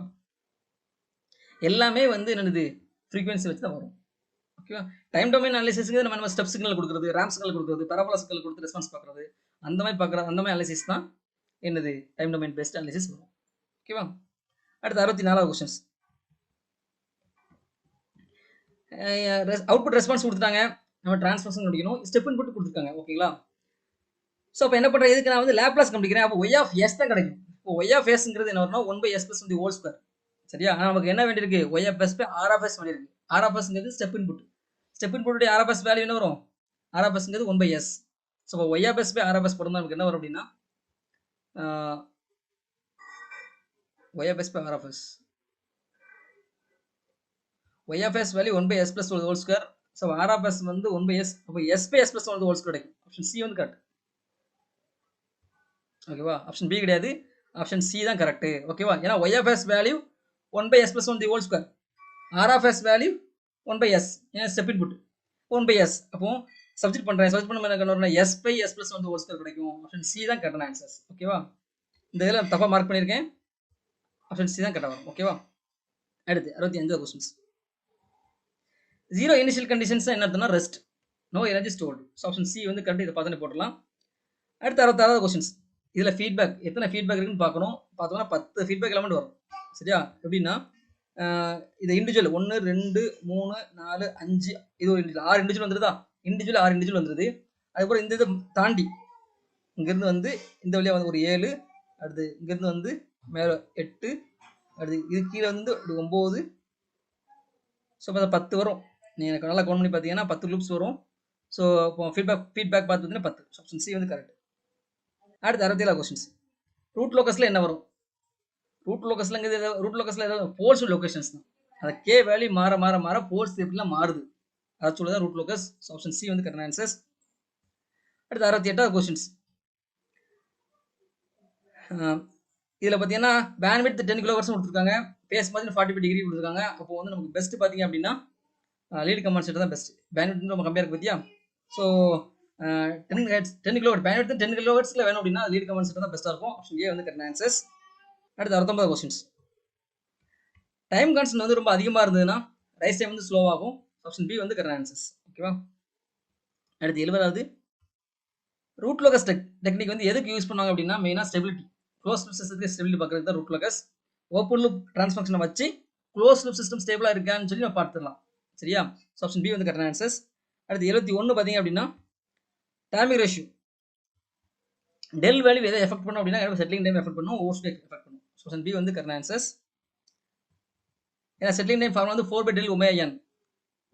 எல்லாமே வந்து என்னது ஃப்ரீக்வன்சி வச்சு தான் வரும். ஓகேவா? டைம் டொமைன் அனாலிசிஸ்க்கு நம்ம ஸ்டெப் சிக்னல் கொடுக்குறது, ரேம்ப் சிக்னல் கொடுக்குறது, பரபோலா சிக்னல் கொடுத்து ரெஸ்பான்ஸ் பார்க்குறது, அந்த மாதிரி அனாலிசிஸ் தான் என்னது டைம் டொமைன் பேஸ்ட் அனாலிசிஸ் வரும். ஓகேவா? அடுத்து 64வது கொஸ்டின்ஸ். அவுட்புட் ரெஸ்பான்ஸ் கொடுத்துட்டாங்க, நம்ம டிரான்ஸ்ஃபர்ஷன் முடிக்கணும், ஸ்டெப் இன்புட் கொடுத்துருக்காங்க. ஓகேங்களா? ஸோ அப்போ என்ன பண்ணுறேன், இதுக்கு நான் வந்து லேப்லாஸ் கண்டுபிடிக்கிறேன். அப்போ ஒய் ஆஃப் எஸ் தான் கிடைக்கும். இப்போ ஒய் ஆஃப் எஸ்ங்கிறது என்ன வரும்னா 1/s + the whole square. சரியா? ஆனால் நமக்கு என்ன வேண்டியிருக்கு, Y of S by R of S வேண்டியிருக்கு. ஆர் ஆஃப் எஸ்ங்கிறது step input. Step input R of S value என்ன வரும், ஆர் ஆஃப் எஸ்ங்கிறது 1/s. So Y of S by R of S போடும்போது நமக்கு என்ன வரும் அப்படின்னா Y of S by R of S, Y of S value 1/s + the whole square. So R of S வந்து 1/s. அப்போ s by s + the whole square கிடைக்கும். ஆப்ஷன் சி வந்து கரெக்ட். ஓகேவா? ஆப்ஷன் பி கிடையாது, ஆப்ஷன் சி தான் கரெக்ட். ஓகேவா? ஏன்னா Y of S value 1/s + the whole square, R of S value 1/s. ஏன்னா ஸ்டெப் இன்புட் 1/s. அப்போ சப்ஜெக்ட் பண்ணுறேன், சப்ஜெக்ட் பண்ண எனக்கு என்ன s by s + the whole square கிடைக்கும். ஆப்ஷன் சி தான் கரெக்டான ஆன்சர்ஸ். ஓகேவா? இந்த இதில் தப்பாக மார்க் பண்ணியிருக்கேன். ஆப்ஷன் சி தான் கரெக்டாக வரும். ஓகேவா? அடுத்து 65வது கொஸ்டின்ஸ். ஜீரோ இனிஷியல் கண்டிஷன்ஸ் என்ன அர்த்தம்னா rest, no energy stored. So option C வந்து கரெக்ட். இதை பார்த்து போட்டுடலாம். அடுத்து 66வது கொஸ்டின்ஸ். இதில் ஃபீட்பேக் எத்தனை ஃபீட்பேக் இருக்குன்னு பார்க்கணும். பார்த்தோம்னா 10 ஃபீட்பேக் எலமெண்ட் வரும். சரியா? எப்படின்னா இது இண்டிவிஜுவல் 1 2 3 4 5 இது ஒரு இண்டிவிஜுவல் 6 இண்டிவிஜுவல் வந்துருதா, இண்டிவிஜுவல் 6 இண்டிவிஜுவல் வந்துருது. அதுக்கப்புறம் இந்த இதை தாண்டி இங்கேருந்து வந்து இந்த வழியாக வந்து ஒரு 7, அடுத்து இங்கேருந்து வந்து மேலே 8, அடுத்து இது கீழே வந்து 9. ஸோ இப்போ 10 வரும். நீங்கள் எனக்கு நல்லா கவுண்ட் பண்ணி பார்த்தீங்கன்னா 10 லூப்ஸ் வரும். ஸோ இப்போ ஃபீட்பேக் பார்த்து பார்த்தீங்கன்னா 10. ஆப்ஷன் சி வந்து கரெக்ட். அடுத்து 67 கொஸ்டின்ஸ். ரூட் லோக்கஸில் என்ன வரும்? ரூட் லோக்கஸில் ஏதாவது போல்ஸ் லொக்கேஷன்ஸ் தான். அந்த கே வேல்யூ மாற மாற மாற போல்ஸ் எப்படிலாம் மாறுது அதை சொல்லி தான் ரூட் லோக்கஸ். ஆப்ஷன் சி வந்து கரெக்டான ஆன்சர்ஸ். அடுத்து 68வது கொஸ்டின்ஸ். இதில் பார்த்தீங்கன்னா பேண்ட்விட்த் 10 kHz கொடுத்துருக்காங்க, பேஸ் மாதிரி 45 டிகிரி கொடுத்துருக்காங்க. அப்போ வந்து நமக்கு பெஸ்ட் பார்த்தீங்க அப்படின்னா லீட் கம்பன்சேட்டர் தான் பெஸ்ட். பேண்ட்விட்த் நம்ம கம்பேர் பார்த்தியா. ஸோ 10 kHz பேண்ட்விட்த் 10 kHz வேணும் அப்படின்னா லீட் கம்பன்சேட்டர் தான் பெஸ்ட்டாக இருக்கும். ஆப்ஷன் ஏ வந்து கரெக்டான ஆன்சர்ஸ். அடுத்து 69 கொஸ்டின்ஸ். டைம் கான்ஸ்டன்ட் வந்து ரொம்ப அதிகமாக இருந்ததுன்னா ரைஸ் டைம் வந்து ஸ்லோவாகும். ஆப்ஷன் பி வந்து கரெக்டான ஆன்சர்ஸ். ஓகேவா? அடுத்து 70வது. ரூட் லோக்கஸ் டெக்னிக் வந்து எதுக்கு யூஸ் பண்ணுவாங்க அப்படின்னா மெயினாக ஸ்டெபிலிட்டி, க்ளோஸ் லூப் சிஸ்டத்துக்கு ஸ்டெபிலிட்டி பார்க்குறது தான் ரூட் லோக்கஸ். ஓப்பன் லூப் டிரான்ஸ்ஃபங்க்ஷனை வச்சு க்ளோஸ் லூப் சிஸ்டம் ஸ்டேபிளாக இருக்கான்னு சொல்லி நம்ம பார்த்துடலாம். சரியா? ஸோ ஆப்ஷன் பி வந்து கரெக்டான ஆன்சர்ஸ். அடுத்து 71 பார்த்தீங்க அப்படின்னா டைமிங் ரேஷியோ, டெல் வேல்யூ எதை எஃபெக்ட் பண்ணும் அப்படின்னா செட்டிலிங் டைம் எஃபெக்ட் பண்ணும், ஓவர் ஷூட் எஃபெக்ட் பண்ணும். ஸோ ஆப்ஷன் பி வந்து கரெக்டான ஆன்சர்ஸ். ஏன்னா செட்டிலிங் டைம் ஃபார்முலா வந்து 4/del ωn.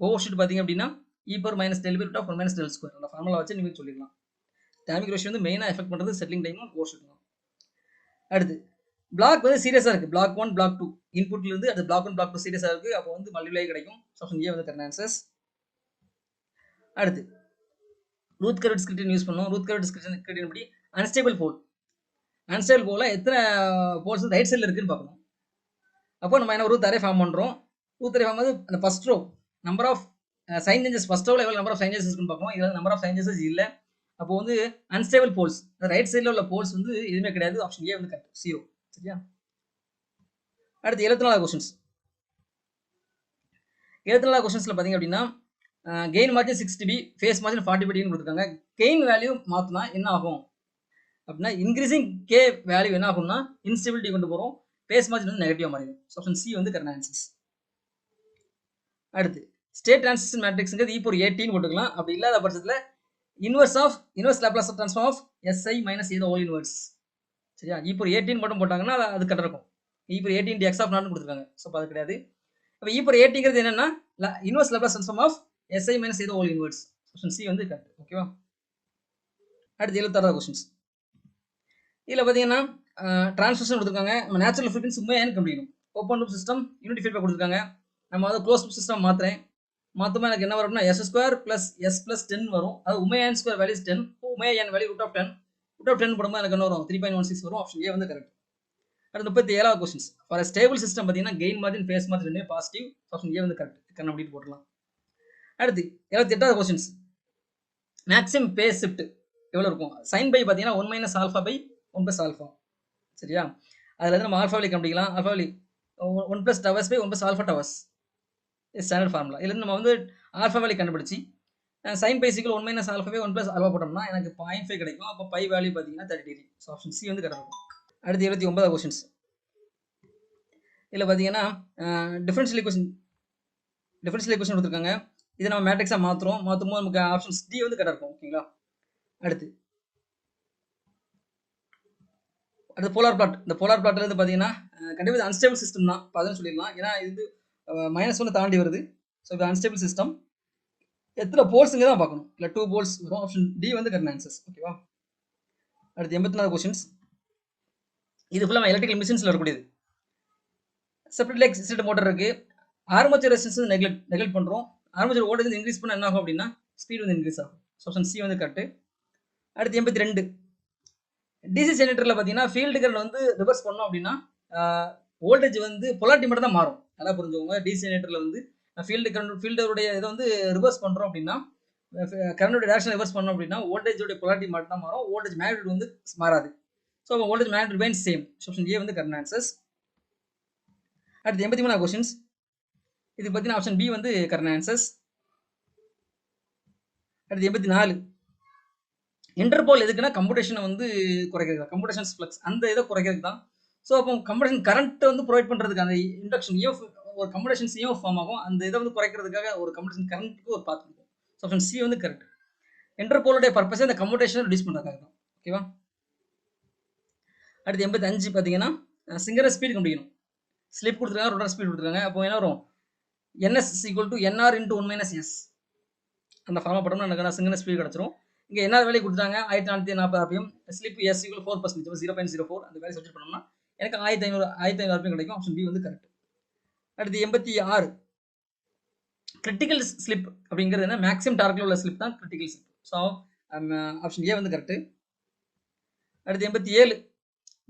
ஓவர் ஷூட் பார்த்தீங்க அப்படின்னா e⁻ del √ of 1 - del square. அந்த ஃபார்முலா வச்சு நீங்கள் சொல்லிடலாம். டைமிங் ரேஷியோ வந்து மெயினாக எஃபெக்ட் பண்ணுறது செட்டிலிங் டைமும் ஓவர் ஷூட் தான். அடுத்து பிளாக் வந்து சீரியஸாக இருக்குது. பிளாக் 1 பிளாக் 2 இன்புட்ல இருந்து அது பிளாக் 1 பிளாக் 2 சீரியஸாக இருக்குது. அப்போ வந்து மல்டிப்ளை கிடைக்கும். ஆப்ஷன் ஏ வந்து கரெக்டான ஆன்சர்ஸ். அடுத்து ரூட் கர்வ் டிஸ்கிரிப்ஷன் யூஸ் பண்ணுவோம். ரூட் கர்வ் டிஸ்கிரிப்ஷன் படி அன்ஸ்டேபிள் போல், அன்ஸ்டேபிள் போல எத்தனை போல்ஸ் வந்து ரைட் சைடில் இருக்குன்னு பார்க்கணும். அப்போ நம்ம என்ன ரூத் அரே ஃபார்ம் பண்ணுறோம். ரூத் அரே ஃபார்ம் வந்து அந்த first row number of sign changes, first ரோவில் எவ்வளோ நம்பர் ஆஃப் சைன் சேஞ்சஸ் இருக்குன்னு பார்க்கணும். இதில் நம்பர் ஆஃப் சைன் சேஞ்சஸ் இல்லை. அப்போ வந்து அன்ஸ்டேபிள் போல்ஸ் ரைட் சைடில் உள்ள போல்ஸ் வந்து எதுவுமே கிடையாது. ஆப்ஷன் ஏ வந்து கரெக்ட், 0. சரியா? அடுத்து 74 கொஸ்டின்ஸ். 74 கொஸ்டின்ஸில் பார்த்தீங்க அப்படின்னா gain margin 6 dB, phase margin 40 dB கொடுத்துருக்காங்க. கெயின் வேல்யூ மாற்றினா என்ன ஆகும் அப்படின்னா இன்க்ரீசிங் கே வேல்யூ என்ன ஆகும்னா இன்ஸ்டெபிலிட்டி கொண்டு போகிறோம். ஃபேஸ் மார்ஜின் வந்து நெகட்டிவாக மாறிடும். ஆப்ஷன் சி வந்து கரெக்டான ஆன்சர்ஸ். அடுத்து ஸ்டேட் டிரான்சிஷன் மேட்ரிக்ஸ்ங்கிறது e⁻18 போட்டுக்கலாம். அப்படி இல்லாத பட்சத்தில் inverse Laplace transform of SI - A the whole inverse. சரியா? e⁻18 மட்டும் போட்டாங்கன்னா அது கரெக்டாக இருக்கும். e⁻18 x of 0 கொடுத்துருக்காங்க. ஸோ அது கிடையாது. அப்போ e⁻18ங்கிறது என்னன்னா inverse Laplace transform of SI - A the whole inverse. Option C வந்து கரெக்ட். ஓகேவா? அடுத்து 76 கொஸ்டின்ஸ். இதில் பார்த்தீங்கன்னா டிரான்ஸ்ஃபர்ஷன் கொடுத்துருக்காங்க. நம்ம நேச்சுரல் ஃப்ரீக்வன்சி உண்மையாக கண்டுபிடிக்கணும். Open loop system unity feedback கொடுத்துருக்காங்க. நம்ம வந்து க்ளோஸ் லூப் சிஸ்டம் மாற்றுறேன். மொத்தமாக எனக்கு என்ன வரும்னா s² + s + 10 வரும். அது ωn² வேல்யூ 10, ωn வேல்யூ √10. √10 போடும்போது எனக்கு என்ன வரும்? 3.16 வரும். ஆப்ஷன் ஏ வந்து கரெக்ட். அடுத்து 37 கொஸ்டின்ஸ். ஃபார் ஸ்டேபிள் சிஸ்டம் பார்த்தீங்கன்னா கெயின் மார்ஜின் ஃபேஸ் மார்ஜின் ரெண்டுமே பாசிட்டிவ். ஆப்ஷன் ஏ வந்து கரெக்ட். கண்ணை மூடிட்டு போட்டுடலாம். அடுத்து 78வது கொஸ்டின்ஸ். மேக்ஸிமம் பே ஷிஃப்ட் எவ்வளோ இருக்கும்? சைன் பை பார்த்தீங்கன்னா 1 minus alpha by 1 plus alpha. சரியா? அதில் வந்து நம்ம ஆல்ஃபா வேல்யூ கண்டுபிடிக்கலாம். Alpha value 1 plus tau s by 1 plus alpha tau s standard formula. இதுலேருந்து நம்ம வந்து ஆல்ஃபா வேல்யூ கண்டுபிடிச்சி sine phi equal 1 minus alpha by 1 plus alpha போட்டோம்னா எனக்கு 0.5 கிடைக்கும். அப்போ பை வேல்யூ பார்த்தீங்கன்னா 30 டிகிரி. ஸோ ஆப்ஷன் சி வந்து கரெக்டாக இருக்கும். அடுத்து 79வது கொஸ்டின்ஸ். இதில் பார்த்தீங்கன்னா டிஃபரன்ஷியல் ஈக்குவேஷன் கொடுத்துருக்காங்க. இதை நம்ம மேட்ரிக்ஸாக மாற்றும் போது நமக்கு ஆப்ஷன்ஸ் டி வந்து கரெக்டாக இருக்கும். ஓகேங்களா? அடுத்து போலார் பிளாட். இந்த போலார் பிளாட்ல இருந்து பார்த்தீங்கன்னா கண்டிப்பாக இது அன்ஸ்டேபிள் சிஸ்டம் தான். இப்போ அதுன்னு சொல்லிடலாம். ஏன்னா இது -1 தாண்டி வருது. ஸோ இது அன்ஸ்டேபிள் சிஸ்டம். எத்தனை போல்ஸுங்க தான் பார்க்கணும். இல்லை 2 போல்ஸ் வரும். ஆப்ஷன் டி வந்து கரெக்ட் ஆன்சர்ஸ். ஓகேவா? அடுத்து 84வது கொஸ்டின்ஸ். இது ஃபுல்லாக எலக்ட்ரிக்கல் மிஷின்ஸில் வரக்கூடியது. செப்பரேட் லைக் சிஸ்டம் மோட்டர் இருக்கு. ஆர்மேச்சர் ரெசிஸ்டன்ஸ் நெக்லெக்ட் பண்ணுறோம். ஆர்மேச்சர் வோல்டேஜ் இன்க்ரீஸ் பண்ண என்ன ஆகும் அப்படின்னா ஸ்பீட் வந்து இன்க்ரீஸ் ஆகும். ஆப்ஷன் சி வந்து கரெக்ட். அடுத்து 82. டிசி ஜெனரேட்டரில் பார்த்தீங்கன்னா ஃபீல்டு கரண்ட் வந்து ரிவர்ஸ் பண்ணோம் அப்படின்னா வோல்டேஜ் வந்து பொலாரிட்டி மட்டும் தான் மாறும். நல்லா புரிஞ்சுக்கோங்க. டிசி ஜெனரேட்டரில் வந்து ஃபீல்டருடைய இதை வந்து ரிவர்ஸ் பண்ணுறோம் அப்படின்னா கரண்டோட டேரக்ஷன் ரிவர்ஸ் பண்ணோம் அப்படின்னா வோல்டேஜோட பொலாரிட்டி மட்டும் தான் மாறும். வோல்டேஜ் மேக்னிட்யூட் வந்து மாறாது. So voltage magnitude remains same. Option A வந்து கரெக்ட் ஆன்சர்ஸ். அடுத்து 83வது கொஸ்டின்ஸ். இது பார்த்தீங்கன்னா ஆப்ஷன் பி வந்து கரெக்ட் ஆன்சர்ஸ். அடுத்து 84. இன்டர்போல் எதுக்குன்னா கம்ப்யூட்டேஷனை வந்து குறைக்கிறது தான். கம்ப்யூட்டேஷன்ஸ் ஃப்ளக்ஸ் அந்த இதை குறைக்கிறது தான். ஸோ அப்போ கம்ப்யூட்டேஷன் கரண்ட்டை வந்து ப்ரொவைட் பண்ணுறதுக்கு அந்த இண்டக்ஷன் இஎஃப் ஒரு கம்ப்யூட்டேஷன் சிஎஃப் ஃபார்ம் ஆகும். அந்த இதை வந்து குறைக்கிறதுக்காக ஒரு கம்ப்யூட்டேஷன் கரண்ட்டுக்கு ஒரு பாத் இருக்கும். ஸோ ஆப்ஷன் சி வந்து கரெக்ட். இன்டர்போலுடைய பர்பஸே இந்த கம்ப்யூட்டேஷனை ரிடியூஸ் பண்ணுறதுக்காக தான். ஓகேவா? அடுத்து 85 பார்த்தீங்கன்னா சிங்கர ஸ்பீட் கண்டுபிடிக்கணும். ஸ்லிப் கொடுத்துருக்காங்க, ரோட்டார் ஸ்பீட் கொடுத்துருக்காங்க. அப்போ என்ன வரும்? NS equal to NR into 1 minus S. அந்த ஃபார்மை போட்டோம்னா எனக்கு சிங்கர ஸ்பீட் கிடச்சிரும். இங்கே என்ன வேல்யூ கொடுத்தாங்க? 1440 RPM. Slip S equal 4%, 0.04. அந்த வேல்யூ சப்ஸ்டிட் பண்ணோம்னா எனக்கு 1500 RPM கிடைக்கும். ஆப்ஷன் பி வந்து கரெக்ட். அடுத்து 86. கிரிட்டிக்கல் ஸ்லிப் அப்படிங்கிறது என்ன? மேக்ஸிமம் டார்க்கில் உள்ள ஸ்லிப் தான் critical slip. So option A வந்து கரெக்ட். அடுத்து 87.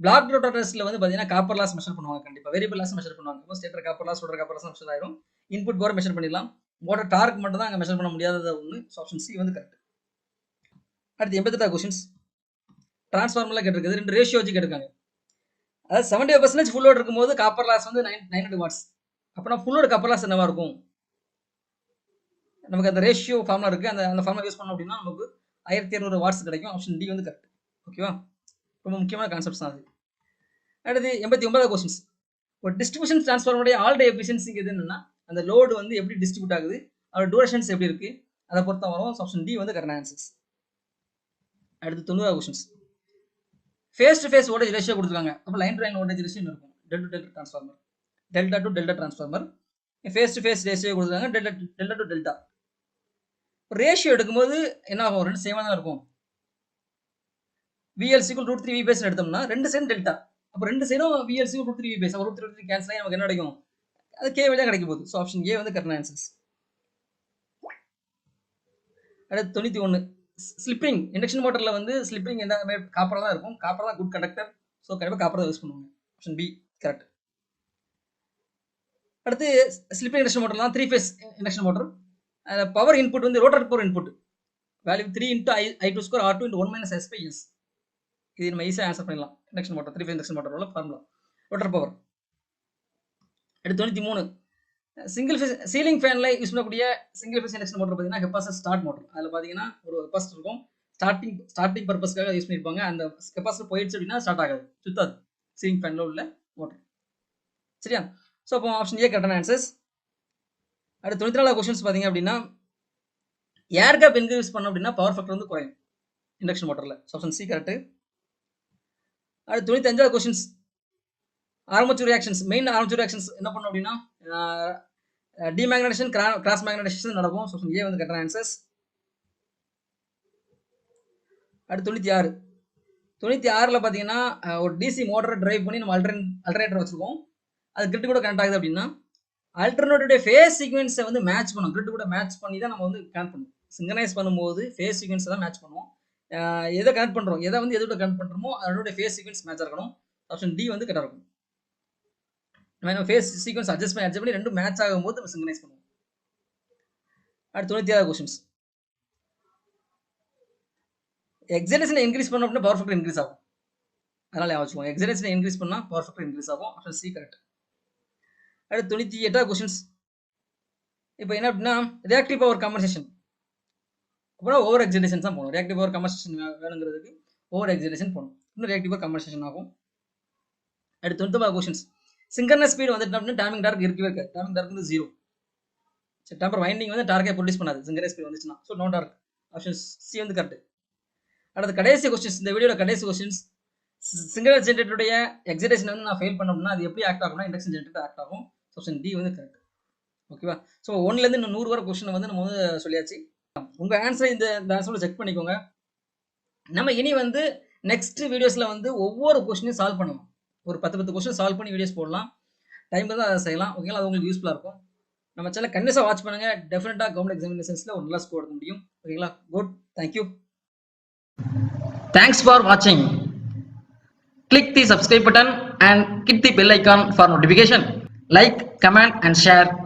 பிளாக் ரோட்டாட்டர்ஸ்ல வந்து பார்த்தீங்கன்னா காப்பர் லாஸ் மெஷர் பண்ணுவாங்க. கண்டிப்பாக வேரியபிள் லாஸ் மெஷர் பண்ணுவாங்க. இப்போ stator copper loss, rotor copper loss measure ஆயிரும். இன்புட் பவர் மெஷர் பண்ணிடலாம். மோட்டர் டார்க் மட்டும் தான் அங்கே மெஷர் பண்ண முடியாதது ஒன்று. ஸோ ஆப்ஷன் சி வந்து கரெக்ட். அடுத்து 88 கொஸ்டின்ஸ். டிரான்ஸ்ஃபார்மர்ல கேட்டிருக்குது. 2 ரேஷியோ வச்சு கேட்டிருக்காங்க. அதாவது 75% ஃபுல் லோட் இருக்கும்போது காப்பர் லாஸ் வந்து 900 வாட்ஸ். அப்படின்னா ஃபுல் லோட் காப்பர் லாஸ் என்னவா இருக்கும்? நமக்கு அந்த ரேஷியோ ஃபார்முலா இருக்கு. அந்த ஃபார்முலா யூஸ் பண்ணோம் அப்படின்னா நமக்கு 1200 வாட்ஸ் கிடைக்கும். ஆப்ஷன் டி வந்து கரெக்ட். ஓகேவா? ரொம்ப முக்கியமான கான்செப்ட்ஸ் தான் அது. அடுத்து 89வது கொஸ்டின்ஸ். ஒரு டிஸ்ட்ரிபியூஷன் டிரான்ஸ்ஃபார்மருடைய ஆல் டே எஃபிஷியன்சி என்னன்னா அந்த லோடு வந்து எப்படி டிஸ்ட்ரிபியூட் ஆகுது, அதோட டூரேஷன்ஸ் எப்படி இருக்கு, அதை பொறுத்த வரும். ஆப்ஷன் டி வந்து கரெக்ட் ஆன்சர்ஸ். அடுத்து 90வது questions. Phase to phase voltage ratio கொடுத்துருக்காங்க. அப்போ line to line voltage ratio இருக்கும். Delta to delta transformer, delta to delta transformer. Phase to phase ratio கொடுத்துருக்காங்க. Delta to delta. ரேஷியோ எடுக்கும்போது என்ன ஆகும்? ரெண்டு சேமாக தான் இருக்கும். VLC √3 V பேஸ் எடுத்தோம்னா ரெண்டு சைடும் டெல்டா. அப்போ ரெண்டு சைடும் VLC √3 V பேஸ். அப்போ √3 கேன்சல் ஆகி நமக்கு என்ன கிடைக்கும்? அது கே வழியாக கிடைக்க போகுது. ஸோ ஆப்ஷன் ஏ வந்து கரெக்ட் ஆன்சர்ஸ். அடுத்து 91. ஸ்லிப்பிங் இண்டக்ஷன் மோட்டரில் வந்து ஸ்லிப்பிங் எந்த காப்பர் தான் இருக்கும். காப்பர் தான் குட் கண்டக்டர். ஸோ கண்டிப்பாக காப்பர் தான் யூஸ் பண்ணுவாங்க. Option B correct. அடுத்து ஸ்லிப்பிங் இண்டக்ஷன் மோட்டர் தான் 3 phase induction motor. Power input வந்து rotor power input value 3 × I2² R2 × 1 - S/S. இது நம்ம ஈஸியாக ஆன்சர் பண்ணிடலாம். Induction motor 3 phase induction motor உள்ள ஃபார்முலா ரோட்டர் பவர். அடுத்து 93. சிங்கிள் ஃபேஸ் சீலிங் ஃபேனில் யூஸ் பண்ணக்கூடிய சிங்கிள் ஃபேஸ் இண்டக்ஷன் மோட்டர் பார்த்தீங்கன்னா கெப்பாசிட்டர் ஸ்டார்ட் மோட்டர். அதில் பார்த்தீங்கன்னா ஒரு கெப்பாசிட்டர் இருக்கும். ஸ்டார்டிங் பர்பஸ்க்காக யூஸ் பண்ணியிருப்பாங்க. அந்த கெப்பாசிட்டர் போயிடுச்சு அப்படின்னா ஸ்டார்ட் ஆகாது, சுத்தாது சீலிங் ஃபேனில் உள்ள மோட்டர். சரியா? ஸோ அப்போ ஆப்ஷன் ஏ கரெக்டான ஆன்சர்ஸ். அடுத்து 94 கொஸ்டின்ஸ் பார்த்தீங்க அப்படின்னா ஏர் கேப் இன்க்ரீஸ் பண்ணோம் அப்படின்னா பவர் ஃபேக்டர் வந்து குறையும் இண்டக்ஷன் மோட்டரில். So option C correct. அடுத்து 95 questions. Armature reactions, main armature reactions என்ன பண்ணோம் அப்படின்னா டிமேக்னடைசேஷன், கிராஸ் மேக்னடைசேஷன் நடக்கும். ஸோ ஏ வந்து கரெக்டான ஆன்சர்ஸ். அடுத்து 96. 96ல் பார்த்தீங்கன்னா ஒரு டிசி மோட்டரை டிரைவ் பண்ணி நம்ம அல்டர்னேட்டர் வச்சுருக்கோம். அது கிரிட் கூட கனெக்ட் ஆகுது அப்படின்னா அல்டர்னேட்டருடைய ஃபேஸ் சீக்வன்ஸை வந்து மேட்ச் பண்ணும். கிரிட் கூட மேட்ச் பண்ணி தான் நம்ம வந்து கனெக்ட் பண்ணுவோம். சிங்கனைஸ் பண்ணும்போது ஃபேஸ் சீக்வன்ஸை தான் மேட்ச் பண்ணுவோம். எதை கனெக்ட் பண்ணுறோம், எதை வந்து எதோட கனெக்ட் பண்ணுறோமோ அதோட ஃபேஸ் சீக்வன்ஸ் மேட்சாக இருக்கணும். ஆப்ஷன் டி வந்து கரெக்டாக இருக்கும். நம்ம ஃபேஸ் சீக்வன்ஸ் அட்ஜஸ்ட் பண்ணி ரெண்டும் மேட்ச் ஆகும்போது நம்ம சிங்கனைஸ் பண்ணுவோம். அடுத்து 97வது கொஸ்டின்ஸ். எக்ஸைடேஷனை இன்க்ரீஸ் பண்ணோம் அப்படின்னா பவர் ஃபேக்டர் இன்க்ரீஸ் ஆகும். அதனால ஞாபகம் வச்சுக்கோங்க. எக்ஸைடேஷனை இன்க்ரீஸ் பண்ணால் பவர் ஃபேக்டர் இன்க்ரீஸ் ஆகும். Option C correct. அடுத்து 98வது கொஸ்டின்ஸ். இப்போ என்ன அப்படின்னா ரியாக்டிவ் பவர் கம்பன்சேஷன். அப்புறம் ஓவர் எக்ஸைடேஷன் தான் போகணும். ரியாக்டிவ் பவர் கம்பன்சேஷன் வேணுங்கிறதுக்கு ஓவர் எக்ஸைடேஷன் போகணும். இன்னும் ரியாக்டிவ் பவர் கம்பன்சேஷன் ஆகும். அடுத்து 99வது கொஸ்டின்ஸ். சிங்கர்னஸ் ஸ்பீடு வந்துட்டு அப்படின்னா டைமிங் டார்க் இருக்கவே இருக்காது. டைமிங் டார்க் வந்து 0. சரி, டெம்பர் வைண்டிங் வந்து டார்க்கே ப்ரொடியூஸ் பண்ணாது சிங்கர்னஸ் ஸ்பீடு வந்துச்சுன்னா. So no torque. Option C வந்து கரெக்ட். அடுத்து கடைசி கொஸ்டின்ஸ். இந்த வீடியோட கடைசி கொஸ்டின்ஸ். சிங்கர் ஜென்ரேட்டருடைய எக்ஸைடேஷன் வந்து நான் ஃபெயில் பண்ணோம்னா அது எப்படி ஆக்ட் ஆகும்னா இண்டக்ஷன் ஜென்ரேட்டர் ஆக்ட் ஆகும். ஆப்ஷன் டி வந்து கரெக்ட். ஓகேவா? ஸோ 1லேருந்து இன்னும் 100 வரை கொஸ்டின் வந்து நம்ம வந்து சொல்லியாச்சு. உங்கள் ஆன்சரை இந்த ஆன்சரோட செக் பண்ணிக்கோங்க. நம்ம இனி வந்து நெக்ஸ்ட் வீடியோஸில் வந்து ஒவ்வொரு கொஸ்டினையும் சால்வ் பண்ணுவோம். ஒரு 10 கொஸ்டின் சால்வ் பண்ணி வீடியோஸ் போடலாம். டைம் தான் அதை செய்யலாம். ஓகேங்களா? அது உங்களுக்கு யூஸ்ஃபுல்லாக இருக்கும். நம்ம சேனல் கண்டிப்பாக வாட்ச் பண்ணுங்கள். டெஃபினட்டாக கவர்மெண்ட் எக்ஸாமினேஷன்ஸில் ஒரு நல்ல ஸ்கோர் எடுக்க முடியும். ஓகேங்களா? Good. Thank you. Thanks for watching. Click the subscribe button and hit the bell icon for notification. Like, comment and share.